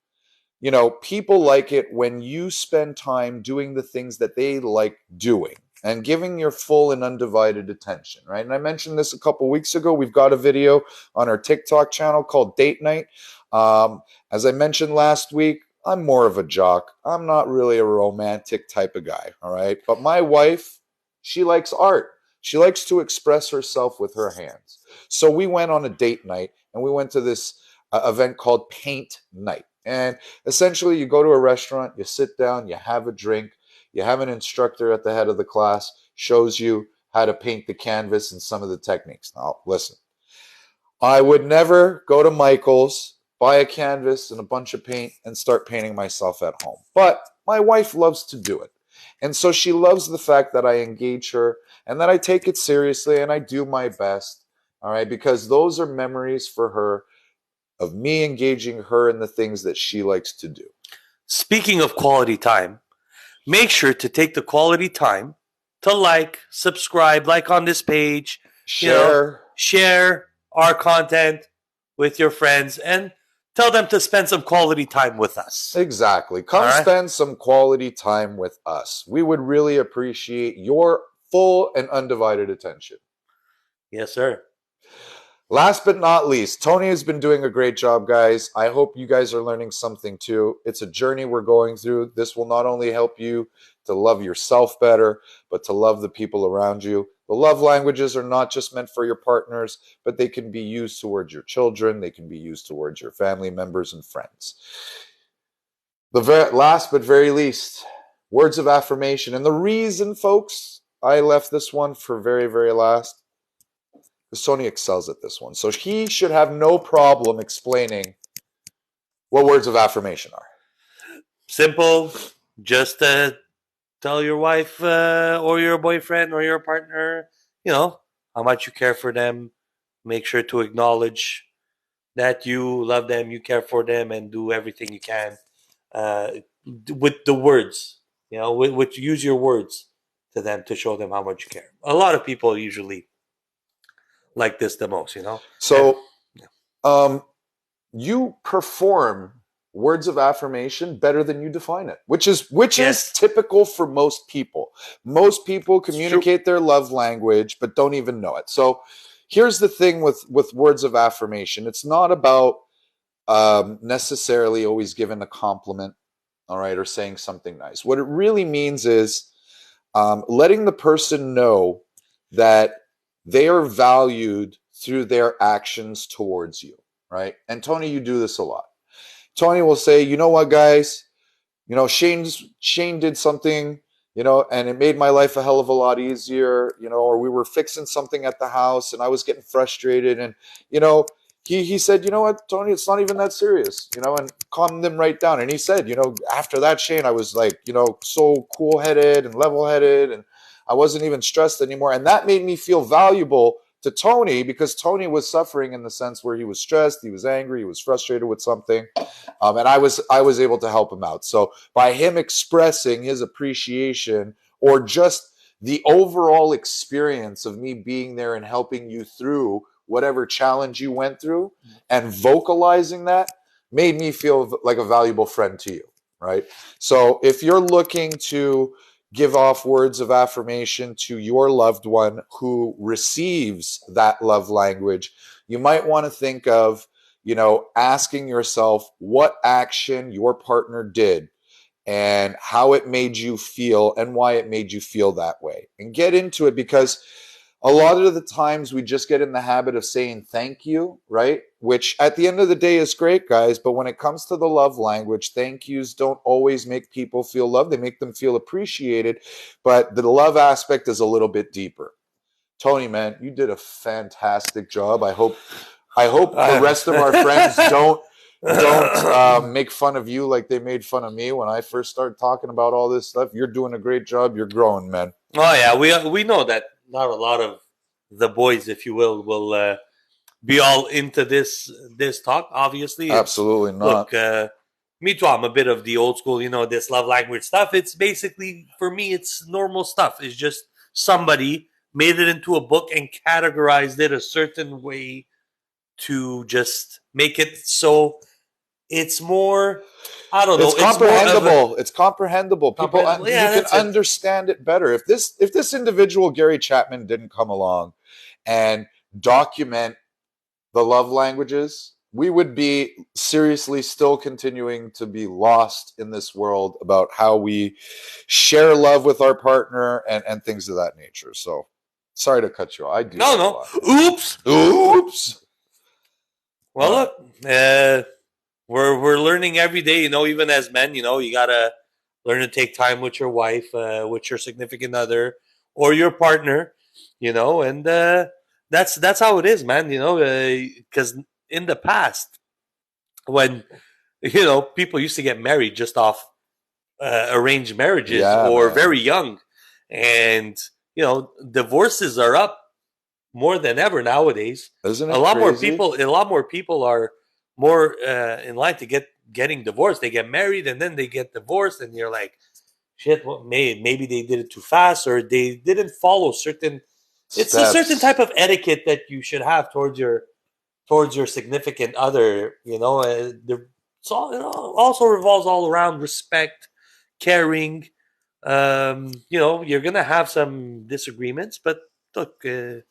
people like it when you spend time doing the things that they like doing and giving your full and undivided attention, right? And I mentioned this a couple weeks ago. We've got a video on our TikTok channel called Date Night. As I mentioned last week, I'm more of a jock. I'm not really a romantic type of guy, all right? But my wife, she likes art. She likes to express herself with her hands. So we went on a date night, and we went to this event called Paint Night. And essentially, you go to a restaurant, you sit down, you have a drink, you have an instructor at the head of the class, shows you how to paint the canvas and some of the techniques. Now, listen, I would never go to Michael's, buy a canvas and a bunch of paint, and start painting myself at home. But my wife loves to do it. And so she loves the fact that I engage her and that I take it seriously and I do my best, all right, because those are memories for her of me engaging her in the things that she likes to do. Speaking of quality time, make sure to take the quality time to subscribe, on this page, share our content with your friends, and tell them to spend some quality time with us. Exactly. Come spend some quality time with us. We would really appreciate your full and undivided attention. Yes, sir. Last but not least, Tony has been doing a great job, guys. I hope you guys are learning something too. It's a journey we're going through. This will not only help you to love yourself better, but to love the people around you. The love languages are not just meant for your partners, but they can be used towards your children. They can be used towards your family members and friends. Last but very least, words of affirmation. And the reason, folks, I left this one for very, very last, because Tony excels at this one. So he should have no problem explaining what words of affirmation are. Simple. Just tell your wife or your boyfriend or your partner, how much you care for them. Make sure to acknowledge that you love them, you care for them, and do everything you can with the words. Use your words to them to show them how much you care. A lot of people usually like this the most, So, you perform words of affirmation better than you define it, which is typical for most people. Most people communicate their love language, but don't even know it. So, here's the thing with words of affirmation. It's not about necessarily always giving a compliment, all right, or saying something nice. What it really means is letting the person know that they are valued through their actions towards you, right? And Tony, you do this a lot. Tony will say, you know what, guys? Shane did something, and it made my life a hell of a lot easier, or we were fixing something at the house and I was getting frustrated. And, he said, you know what, Tony, it's not even that serious, and calmed them right down. And he said, after that, Shane, I was so cool-headed and level-headed, and I wasn't even stressed anymore. And that made me feel valuable to Tony, because Tony was suffering in the sense where he was stressed, he was angry, he was frustrated with something. And I was able to help him out. So by him expressing his appreciation, or just the overall experience of me being there and helping you through whatever challenge you went through, and vocalizing that, made me feel like a valuable friend to you, right? So if you're looking to give off words of affirmation to your loved one who receives that love language, you might want to think of, asking yourself what action your partner did and how it made you feel and why it made you feel that way. And get into it, because a lot of the times we just get in the habit of saying thank you, right? Which at the end of the day is great, guys. But when it comes to the love language, thank yous don't always make people feel loved. They make them feel appreciated. But the love aspect is a little bit deeper. Tony, man, you did a fantastic job. I hope the rest of our friends don't make fun of you like they made fun of me when I first started talking about all this stuff. You're doing a great job. You're growing, man. Oh, yeah. We know that not a lot of the boys, if you will be all into this talk. Obviously, absolutely not. Look, me too. I'm a bit of the old school. This love language stuff. It's basically, for me, it's normal stuff. It's just somebody made it into a book and categorized it a certain way to just make it so it's more, I don't know. It's It's more of a comprehensible. It's comprehensible. People, comprehensible. you Yeah, can that's it. understand it better. If this individual Gary Chapman didn't come along and document the love languages, we would be seriously still continuing to be lost in this world about how we share love with our partner and things of that nature. So sorry to cut you off. I do that a No. lot. Oops. Oops. Well, All look, we're learning every day. Even as men, you gotta learn to take time with your wife, with your significant other, or your partner. And that's how it is, man. Because in the past, when people used to get married just off arranged marriages Yeah, or man. very young, and divorces are up more than ever nowadays. Isn't it A lot more crazy? people are more in line to getting divorced. They get married and then they get divorced, and you're like, shit. What maybe they did it too fast, or they didn't follow certain. It's a certain Steps. type of etiquette that you should have towards your significant other. It also revolves all around respect, caring. You're gonna have some disagreements, but look, it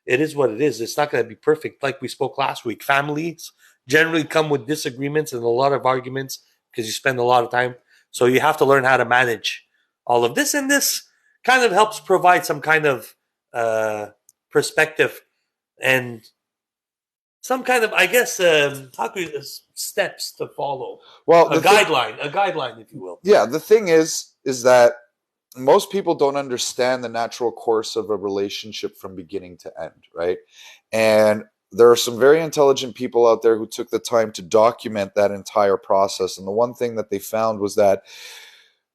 is what it is. It's not gonna be perfect. Like we spoke last week, families generally come with disagreements and a lot of arguments because you spend a lot of time. So you have to learn how to manage all of this, and this kind of helps provide some kind of perspective and some kind of, I guess, how could steps to follow, Well, a guideline, if you will. Yeah, the thing is that most people don't understand the natural course of a relationship from beginning to end, right? And there are some very intelligent people out there who took the time to document that entire process. And the one thing that they found was that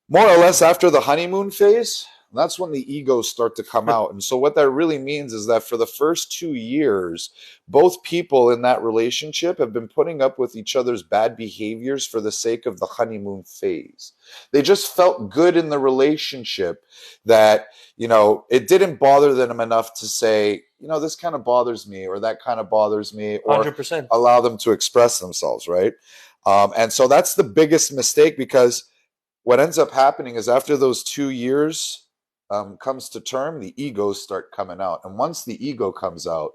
more or less after the honeymoon phase, that's when the egos start to come out. And so what that really means is that for the first 2 years, both people in that relationship have been putting up with each other's bad behaviors for the sake of the honeymoon phase. They just felt good in the relationship that, it didn't bother them enough to say, this kind of bothers me or that kind of bothers me, or 100%. allow them to express themselves, right? And so that's the biggest mistake, because what ends up happening is after those 2 years comes to term, the egos start coming out. And once the ego comes out,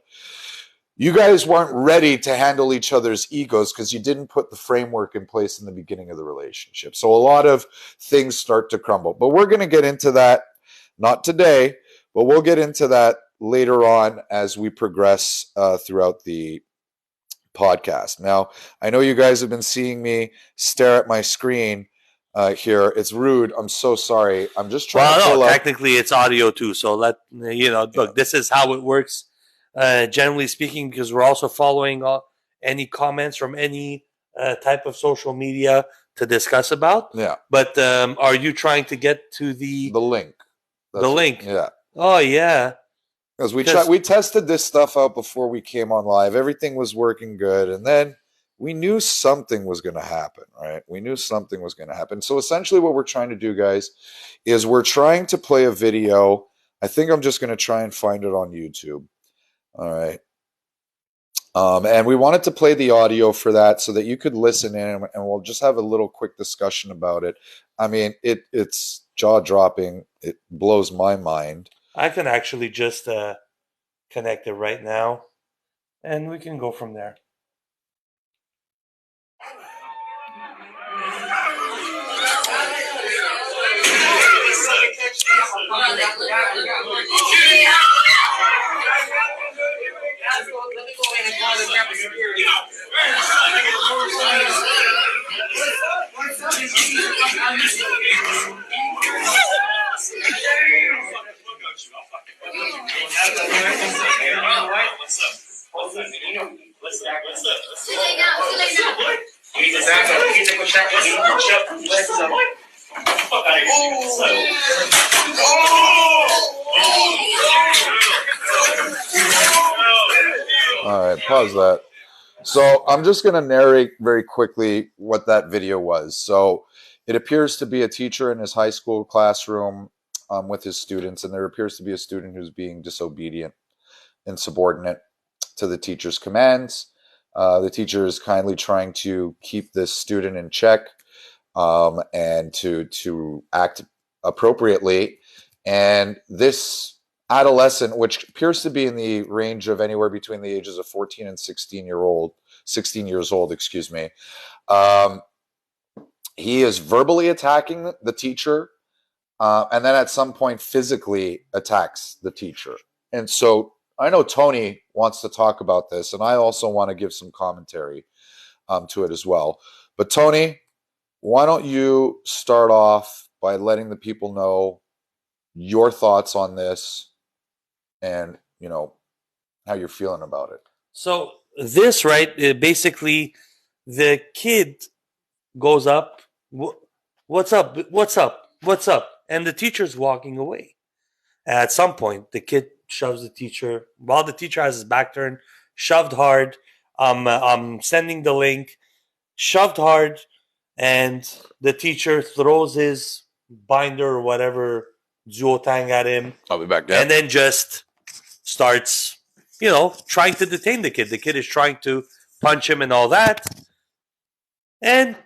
you guys weren't ready to handle each other's egos because you didn't put the framework in place in the beginning of the relationship. So a lot of things start to crumble. But we're going to get into that, not today, but we'll get into that later on as we progress throughout the podcast. Now, I know you guys have been seeing me stare at my screen here. It's rude. I'm so sorry. I'm just trying to pull up. Technically it's audio too. So look, this is how it works. Generally speaking, because we're also following any comments from any type of social media to discuss about. Yeah. But are you trying to get to the link? The link. Yeah. Oh yeah. Because we tested this stuff out before we came on live. Everything was working good, and then we knew something was going to happen, right? We knew something was going to happen. So essentially what we're trying to do, guys, is we're trying to play a video. I think I'm just going to try and find it on YouTube. All right. And we wanted to play the audio for that so that you could listen in, and we'll just have a little quick discussion about it. I mean, it's jaw-dropping. It blows my mind. I can actually just connect it right now, and we can go from there. All right, pause that. So I'm just going to narrate very quickly what that video was. So it appears to be a teacher in his high school classroom with his students, and there appears to be a student who's being disobedient and subordinate to the teacher's commands. The teacher is kindly trying to keep this student in check and to act appropriately. And this adolescent, which appears to be in the range of anywhere between the ages of 14 and 16 years old, excuse me. He is verbally attacking the teacher, and then at some point physically attacks the teacher. And so I know Tony wants to talk about this, and I also want to give some commentary to it as well. But Tony, why don't you start off by letting the people know your thoughts on this and, you know, how you're feeling about it. So this, right, basically the kid goes up, what's up, what's up, what's up? And the teacher's walking away. And at some point, the kid shoves the teacher, while the teacher has his back turned, shoved hard. I'm sending the link, shoved hard, and the teacher throws his binder or whatever duotang at him. I'll be back down. And then just starts, you know, trying to detain the kid. The kid is trying to punch him and all that. And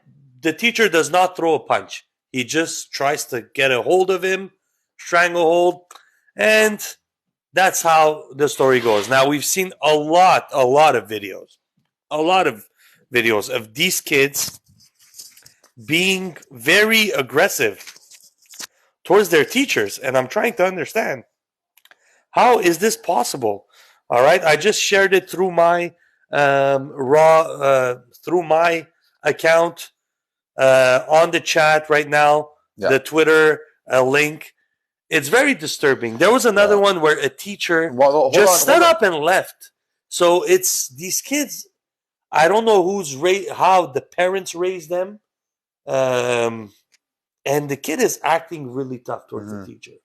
the teacher does not throw a punch. He just tries to get a hold of him, stranglehold, and that's how the story goes. Now, we've seen a lot of videos of these kids being very aggressive towards their teachers, and I'm trying to understand, how is this possible? All right, I just shared it through my through my account on the chat right now, the Twitter link. It's very disturbing. There was another one where a teacher just stood up and left. So it's these kids. I don't know how the parents raised them, and the kid is acting really tough towards the teacher,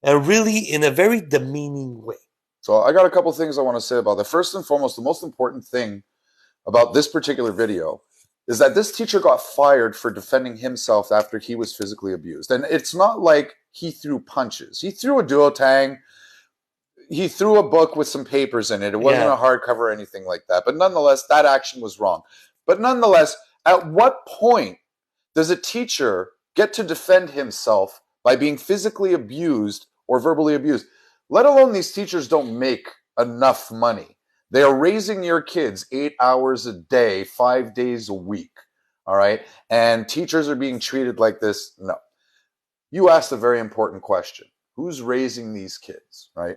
and really in a very demeaning way. So I got a couple things I want to say about that. First and foremost, the most important thing about this particular video is that this teacher got fired for defending himself after he was physically abused. And it's not like he threw punches. He threw a duotang. He threw a book with some papers in it. It wasn't a hardcover or anything like that. But nonetheless, that action was wrong. But nonetheless, at what point does a teacher get to defend himself by being physically abused or verbally abused? Let alone these teachers don't make enough money. They are raising your kids 8 hours a day, 5 days a week. All right. And teachers are being treated like this. No. You asked a very important question. Who's raising these kids, right?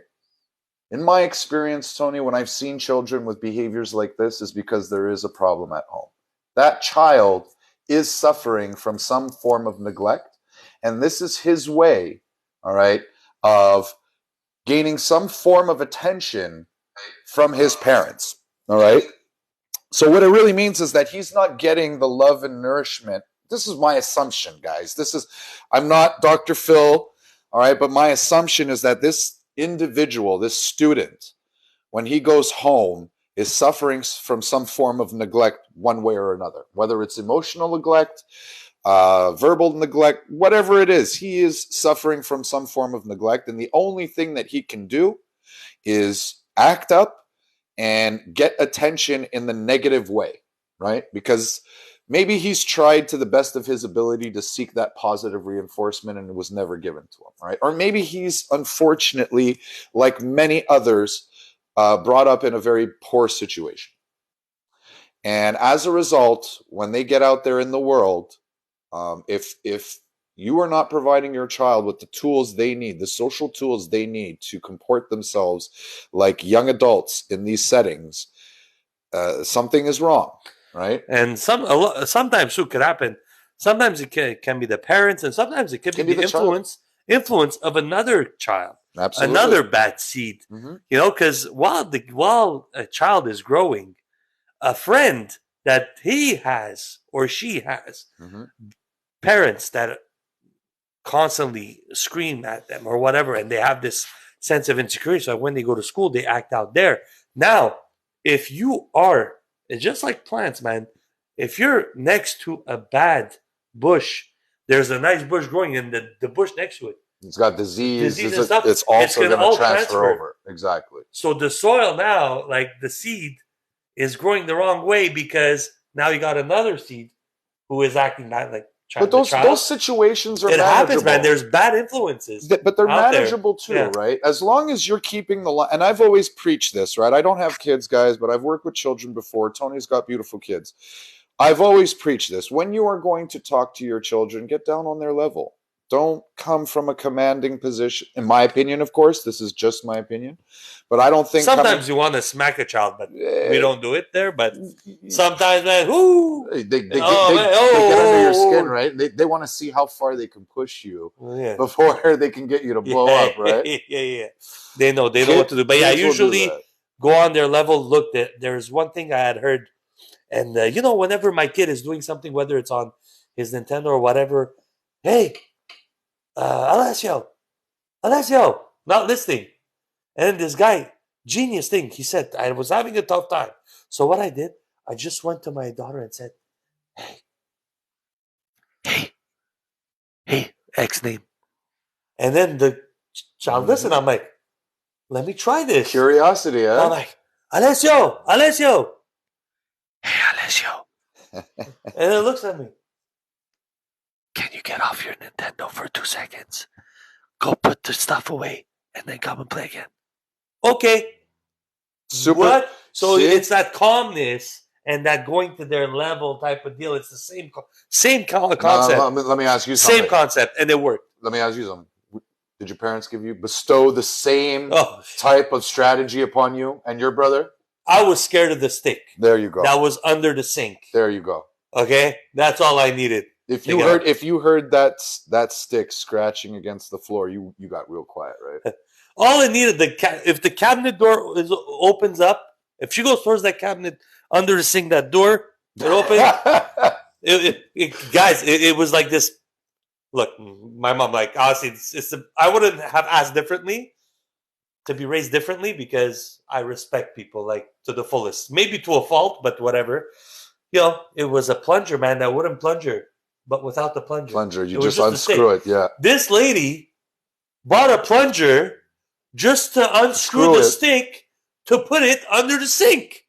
In my experience, Tony, when I've seen children with behaviors like this, is because there is a problem at home. That child is suffering from some form of neglect. And this is his way, all right, of gaining some form of attention from his parents, all right? So what it really means is that he's not getting the love and nourishment. This is my assumption, guys. I'm not Dr. Phil, all right, but my assumption is that this individual, this student, when he goes home, is suffering from some form of neglect one way or another, whether it's emotional neglect, verbal neglect, whatever it is, he is suffering from some form of neglect. And the only thing that he can do is act up and get attention in the negative way, right? Because maybe he's tried to the best of his ability to seek that positive reinforcement and it was never given to him, right? Or maybe he's unfortunately, like many others, brought up in a very poor situation. And as a result, when they get out there in the world, if you are not providing your child with the tools they need, the social tools they need to comport themselves like young adults in these settings, something is wrong, right? And sometimes it could happen. Sometimes it can be the parents, and sometimes it could be the influence of another child. Absolutely. Another bad seed. You know, because while a child is growing, a friend that he has or she has, parents that constantly scream at them or whatever, and they have this sense of insecurity. So when they go to school, they act out there. Now, if you are, it's just like plants, man. If you're next to a bad bush, there's a nice bush growing, and the bush next to it, it's got disease and stuff, it's also going to transfer over. Exactly. So the soil now, like the seed, is growing the wrong way because now you got another seed who is acting not like But those situations are it manageable. happens, man. There's bad influences. But they're out there. manageable too, Yeah. right? As long as you're keeping the line. And I've always preached this, right? I don't have kids, guys, but I've worked with children before. Tony's got beautiful kids. I've always preached this. When you are going to talk to your children, get down on their level. Don't come from a commanding position. In my opinion, of course, this is just my opinion. But I don't think sometimes you want to smack a child, but we don't do it there. But sometimes, man, they get under your skin, right? They want to see how far they can push you before they can get you to blow up, right? Yeah. They know what to do. But yeah, usually go on their level. Look, there's one thing I had heard, and whenever my kid is doing something, whether it's on his Nintendo or whatever, hey, Alessio, not listening. And then this guy, genius thing, he said, I was having a tough time. So what I did, I just went to my daughter and said, hey, X name. And then the child listened. I'm like, let me try this. Curiosity, huh? I'm like, Alessio. Hey, Alessio. And it looks at me. Can you get off your Nintendo for 2 seconds? Go put the stuff away and then come and play again. Okay. Super. What? So it's that calmness and that going to their level type of deal. It's the same concept. Let me ask you something. Same concept, and it worked. Let me ask you something. Did your parents bestow the same type of strategy upon you and your brother? I was scared of the stick. There you go. That was under the sink. There you go. Okay? That's all I needed. If you heard that stick scratching against the floor, you got real quiet, right? All it needed, if the cabinet door opens up, if she goes towards that cabinet under the sink, that door, it opens. Guys, it was like this. Look, my mom, like, honestly, I wouldn't have asked differently, to be raised differently, because I respect people, like, to the fullest. Maybe to a fault, but whatever. It was a plunger, man, that wooden plunger, but without the plunger. You just unscrew it, yeah. This lady bought a plunger just to unscrew the stick to put it under the sink.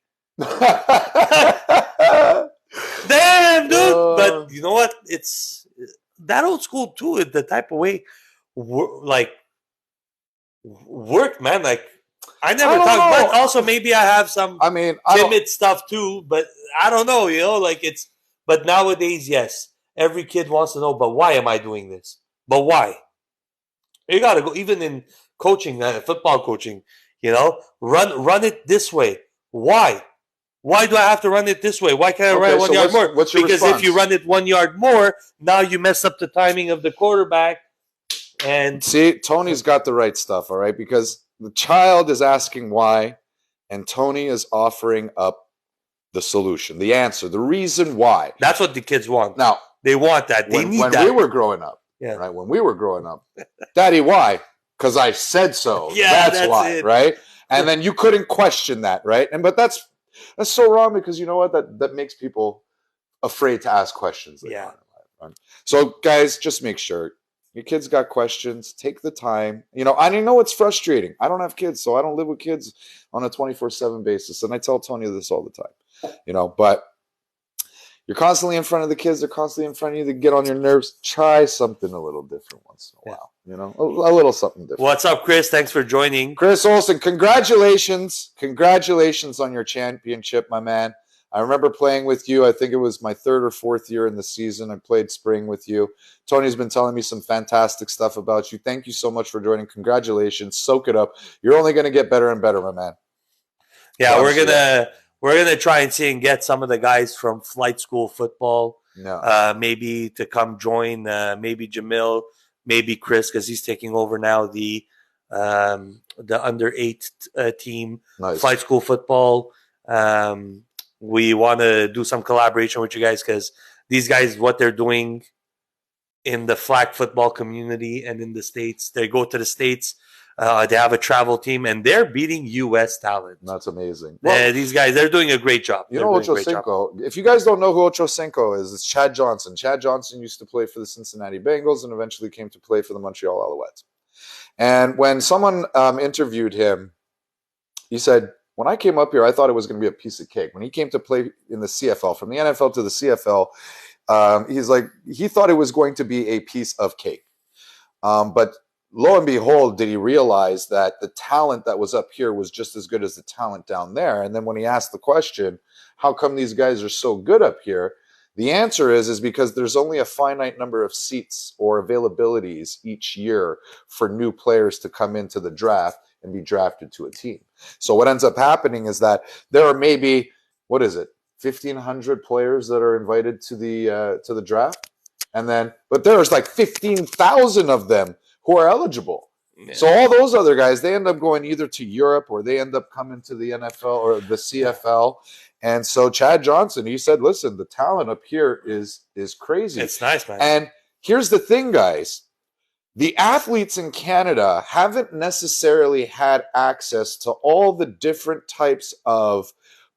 Damn, dude. But you know what? It's that old school too. The type of way, work, man. Like I never talk, but also maybe I have some timid stuff too. But I don't know. Like it's. But nowadays, yes, every kid wants to know. But why am I doing this? But why? You gotta go. Even in coaching, football coaching, run it this way. Why? Why do I have to run it this way? Why can't I run it 1 yard more? What's your because response? If you run it 1 yard more, now you mess up the timing of the quarterback. And see, Tony's got the right stuff, all right? Because the child is asking why, and Tony is offering up the solution, the answer, the reason why. That's what the kids want. Now, they want that. They need that. When we were growing up, right? When we were growing up, Daddy, why? Because I said so. Yeah, that's why, it. Right? And then you couldn't question that, right? But that's so wrong, because you know what? That makes people afraid to ask questions. So, guys, just make sure your kids got questions. Take the time. I know it's frustrating. I don't have kids, so I don't live with kids on a 24/7 basis. And I tell Tony this all the time. But you're constantly in front of the kids. They're constantly in front of you. They get on your nerves. Try something a little different once in a while. A little something different. What's up, Chris? Thanks for joining. Chris Olsen, congratulations. Congratulations on your championship, my man. I remember playing with you. I think it was my 3rd or 4th year in the season. I played spring with you. Tony's been telling me some fantastic stuff about you. Thank you so much for joining. Congratulations. Soak it up. You're only going to get better and better, my man. Yeah, we're gonna try and see and get some of the guys from flight school football, maybe to come join. Maybe Jamil, maybe Chris, because he's taking over now the under 8 team, flight school football. We want to do some collaboration with you guys, because these guys, what they're doing in the flag football community and in the States, they go to the States. They have a travel team, and they're beating U.S. talent. That's amazing. These guys, they're doing a great job. Ocho Cinco. If you guys don't know who Ocho Cinco is, it's Chad Johnson. Chad Johnson used to play for the Cincinnati Bengals and eventually came to play for the Montreal Alouettes. And when someone interviewed him, he said, When I came up here, I thought it was going to be a piece of cake. When he came to play in the CFL, from the NFL to the CFL, he thought it was going to be a piece of cake. But lo and behold, did he realize that the talent that was up here was just as good as the talent down there? And then when he asked the question, how come these guys are so good up here? The answer is because there's only a finite number of seats or availabilities each year for new players to come into the draft and be drafted to a team. So what ends up happening is that there are maybe, 1,500 players that are invited to the draft, but there's like 15,000 of them who are eligible. Yeah. So all those other guys, they end up going either to Europe or they end up coming to the NFL or the CFL. And so Chad Johnson, he said, listen, the talent up here is crazy. It's nice, man. And here's the thing, guys. The athletes in Canada haven't necessarily had access to all the different types of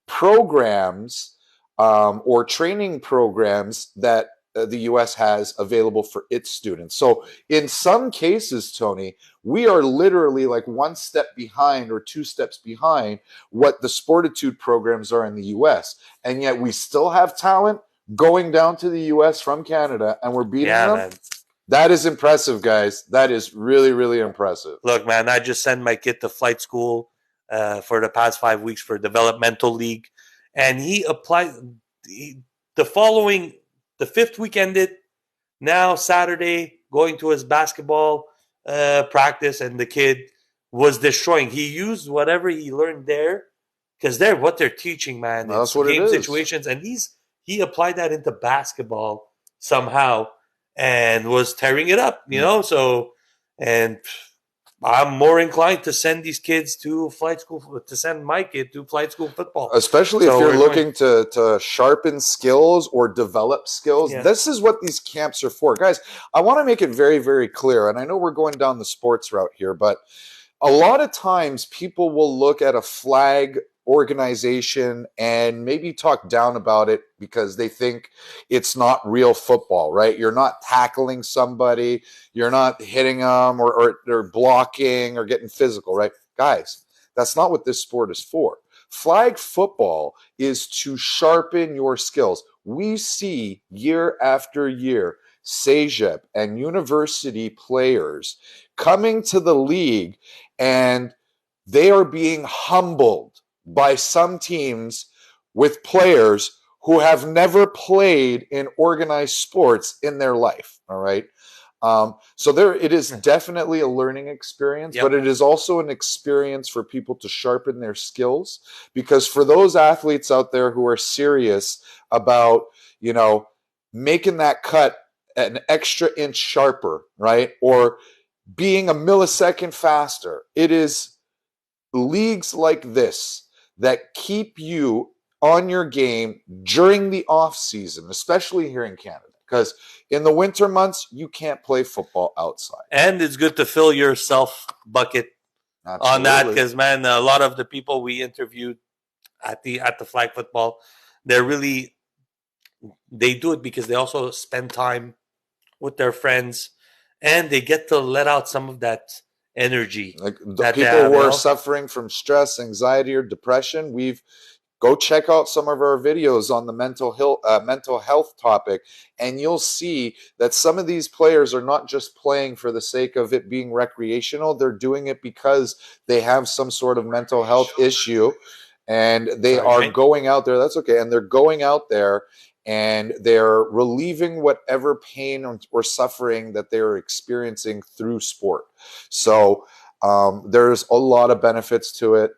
programs or training programs that the U.S. has available for its students. So in some cases, Tony, we are literally like one step behind or two steps behind what the Sportitude programs are in the U.S. And yet we still have talent going down to the U.S. from Canada, and we're beating them. Man. That is impressive, guys. That is really, really impressive. Look, man, I just sent my kid to flight school for the past 5 weeks for developmental league. And he applied the fifth week ended. Now Saturday, going to his basketball practice, and the kid was destroying. He used whatever he learned there, because what they're teaching, man. That's what game it is. Situations, and he applied that into basketball somehow and was tearing it up, you know. So, and I'm more inclined to send these kids to flight school, to send my kid to flight school football. Especially if you're looking to sharpen skills or develop skills. Yeah. This is what these camps are for. Guys, I want to make it very, very clear, and I know we're going down the sports route here, but a lot of times people will look at a flag organization and maybe talk down about it because they think it's not real football, right? You're not tackling somebody, you're not hitting them or blocking or getting physical, right? Guys, that's not what this sport is for. Flag football is to sharpen your skills. We see year after year CEGEP and university players coming to the league, and they are being humbled by some teams with players who have never played in organized sports in their life. All right. So it is definitely a learning experience, but it is also an experience for people to sharpen their skills, because for those athletes out there who are serious about, making that cut an extra inch sharper, right? Or being a millisecond faster, it is leagues like this that keep you on your game during the off season, especially here in Canada, because in the winter months you can't play football outside. And it's good to fill your self bucket on that, because man, a lot of the people we interviewed at the flag football, they do it because they also spend time with their friends, and they get to let out some of that energy. Like the people who are suffering from stress, anxiety, or depression, go check out some of our videos on the mental health topic, and you'll see that some of these players are not just playing for the sake of it being recreational. They're doing it because they have some sort of mental health issue, and they are going out there. That's okay. And they're going out there and they're relieving whatever pain or suffering that they're experiencing through sport. So there's a lot of benefits to it.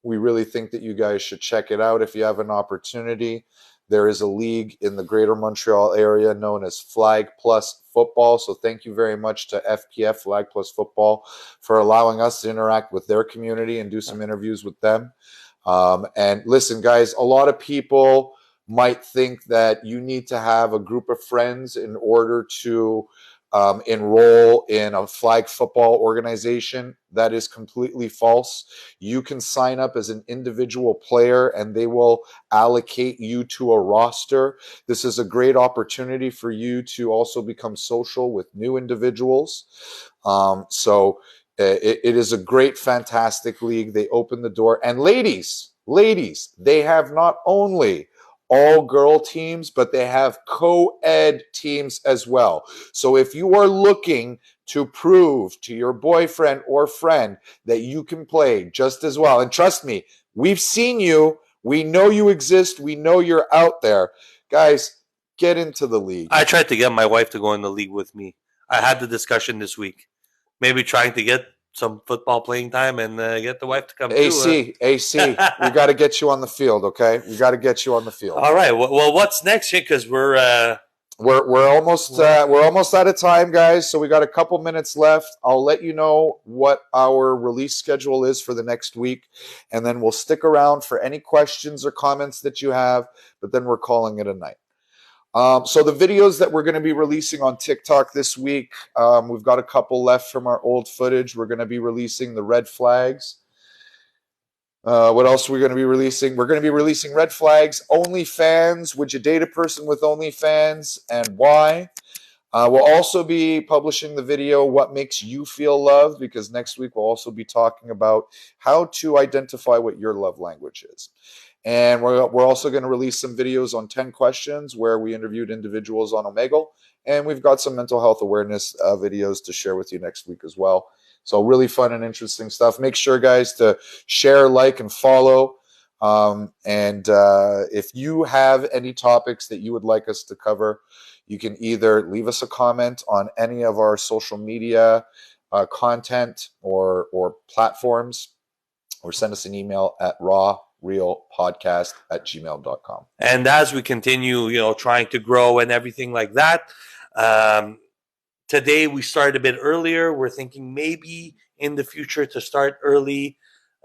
We really think that you guys should check it out if you have an opportunity. There is a league in the Greater Montreal area known as Flag Plus Football. So thank you very much to FPF, Flag Plus Football, for allowing us to interact with their community and do some interviews with them. And listen, guys, a lot of people might think that you need to have a group of friends in order to enroll in a flag football organization. That is completely false. You can sign up as an individual player and they will allocate you to a roster. This is a great opportunity for you to also become social with new individuals. So It is a great, fantastic league. They open the door. And ladies, they have not only all girl teams, but they have co-ed teams as well. So if you are looking to prove to your boyfriend or friend that you can play just as well, and trust me, we've seen you, we know you exist, we know you're out there. Guys, get into the league. I tried to get my wife to go in the league with me. I had the discussion this week. Maybe trying to get some football playing time and get the wife to come AC, we got to get you on the field, okay? We got to get you on the field. All right. Well, what's next, because we're almost out of time, guys. So we got a couple minutes left. I'll let you know what our release schedule is for the next week, and then we'll stick around for any questions or comments that you have. But then we're calling it a night. So the videos that we're going to be releasing on TikTok this week, we've got a couple left from our old footage. We're going to be releasing the red flags. What else are we going to be releasing? We're going to be releasing red flags, OnlyFans. Would you date a person with OnlyFans, and why? We'll also be publishing the video, What Makes You Feel Loved, because next week we'll also be talking about how to identify what your love language is. And we're also going to release some videos on 10 questions where we interviewed individuals on Omegle. And we've got some mental health awareness videos to share with you next week as well. So really fun and interesting stuff. Make sure, guys, to share, like, and follow. If you have any topics that you would like us to cover, you can either leave us a comment on any of our social media content or platforms, or send us an email at rawrealpodcast@gmail.com. And as we continue, trying to grow and everything like that, today we started a bit earlier. We're thinking maybe in the future to start early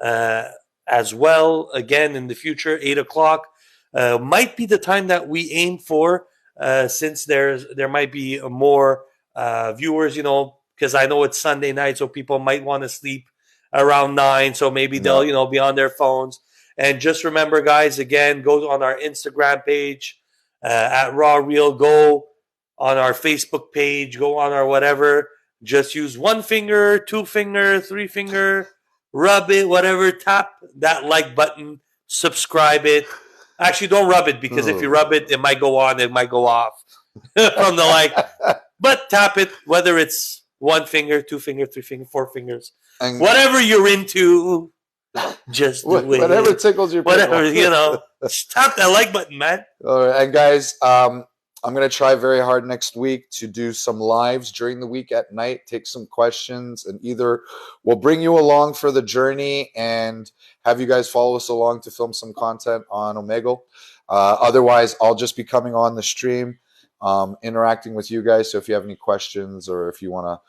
as well. Again, in the future, 8 o'clock might be the time that we aim for, since there might be more viewers, because I know it's Sunday night, so people might want to sleep around 9, so maybe they'll be on their phones. And just remember, guys, again, go on our Instagram page at Raw Real. Go on our Facebook page. Go on our whatever. Just use 1 finger, 2 finger, 3 finger. Rub it, whatever. Tap that like button. Subscribe it. Actually, don't rub it, because if you rub it, it might go on. It might go off from the like. But tap it, whether it's 1 finger, 2 finger, 3 finger, 4 fingers. And whatever you're into. Just do it. Whatever tickles your whatever, tap that like button, man. All right. And guys, I'm going to try very hard next week to do some lives during the week at night, take some questions, and either we'll bring you along for the journey and have you guys follow us along to film some content on Omegle. Otherwise, I'll just be coming on the stream, interacting with you guys. So if you have any questions, or if you want to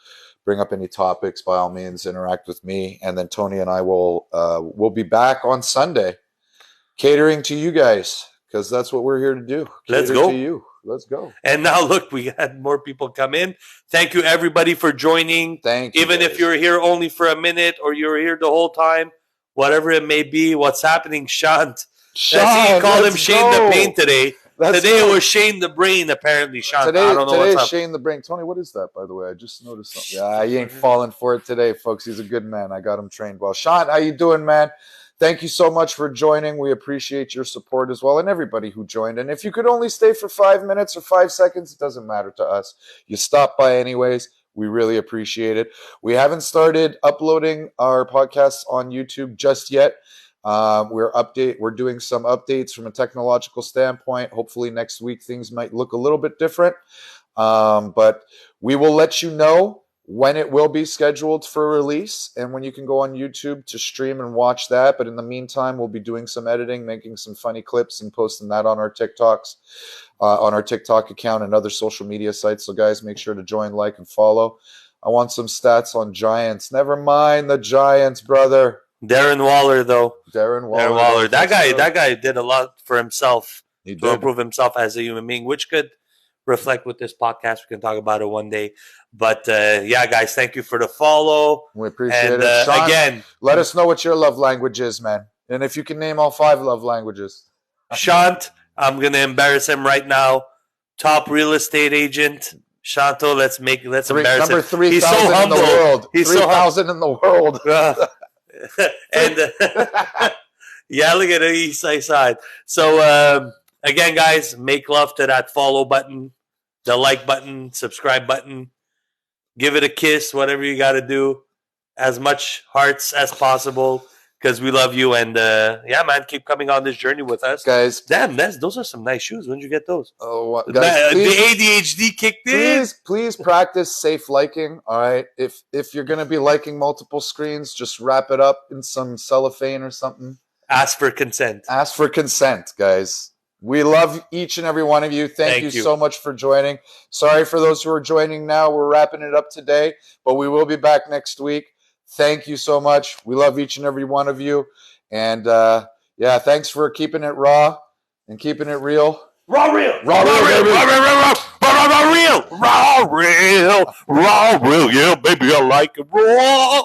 bring up any topics, by all means, interact with me. And then Tony and I will be back on Sunday, catering to you guys, because that's what we're here to do. Let's go. To you. Let's go. And now, look, we had more people come in. Thank you, everybody, for joining. Thank you. Even if you're here only for a minute, or you're here the whole time, whatever it may be, what's happening, Shant? He called him Shane the Pain today. Today it was Shane the Brain, apparently, Sean. Today, I don't know today what's is up. Shane the Brain. Tony, what is that, by the way? I just noticed something. Yeah, he ain't falling for it today, folks. He's a good man. I got him trained well. Sean, how you doing, man? Thank you so much for joining. We appreciate your support as well, and everybody who joined. And if you could only stay for 5 minutes or 5 seconds, it doesn't matter to us. You stopped by anyways. We really appreciate it. We haven't started uploading our podcasts on YouTube just yet. We're doing some updates from a technological standpoint. Hopefully next week things might look a little bit different, but we will let you know when it will be scheduled for release and when you can go on YouTube to stream and watch that. But in the meantime, we'll be doing some editing, making some funny clips, and posting that on our TikToks, on our TikTok account and other social media sites. So guys, make sure to join, like, and follow. I want some stats on Giants. Never mind the Giants, brother. Darren Waller, though. Darren Waller. That guy did a lot for himself to improve himself as a human being, which could reflect with this podcast. We can talk about it one day. But yeah, guys, thank you for the follow. We appreciate it. Sean, again, let us know what your love language is, man. And if you can name all 5 love languages. Shant, I'm going to embarrass him right now. Top real estate agent. Shanto, let's embarrass Number him. 3,000 He's so in the humble. world. He's so 3,000 in the world. And yeah, look at the east side. So again, guys, make love to that follow button, the like button, subscribe button. Give it a kiss, whatever you got to do. As much hearts as possible, because we love you. And yeah, man, keep coming on this journey with us, Guys, damn, those are some nice shoes. When did you get those? oh, guys, The ADHD kicked in. please practice safe liking. All right, if you're gonna be liking multiple screens, just wrap it up in some cellophane or something. Ask for consent. Ask for consent, guys. We love each and every one of you. Thank you so much for joining. Sorry for those who are joining now. We're wrapping it up today, but we will be back next week. Thank you so much. We love each and every one of you. And yeah, thanks for keeping it raw and keeping it real. Raw real. Raw real, baby. Raw real. Yeah, baby, I like it raw.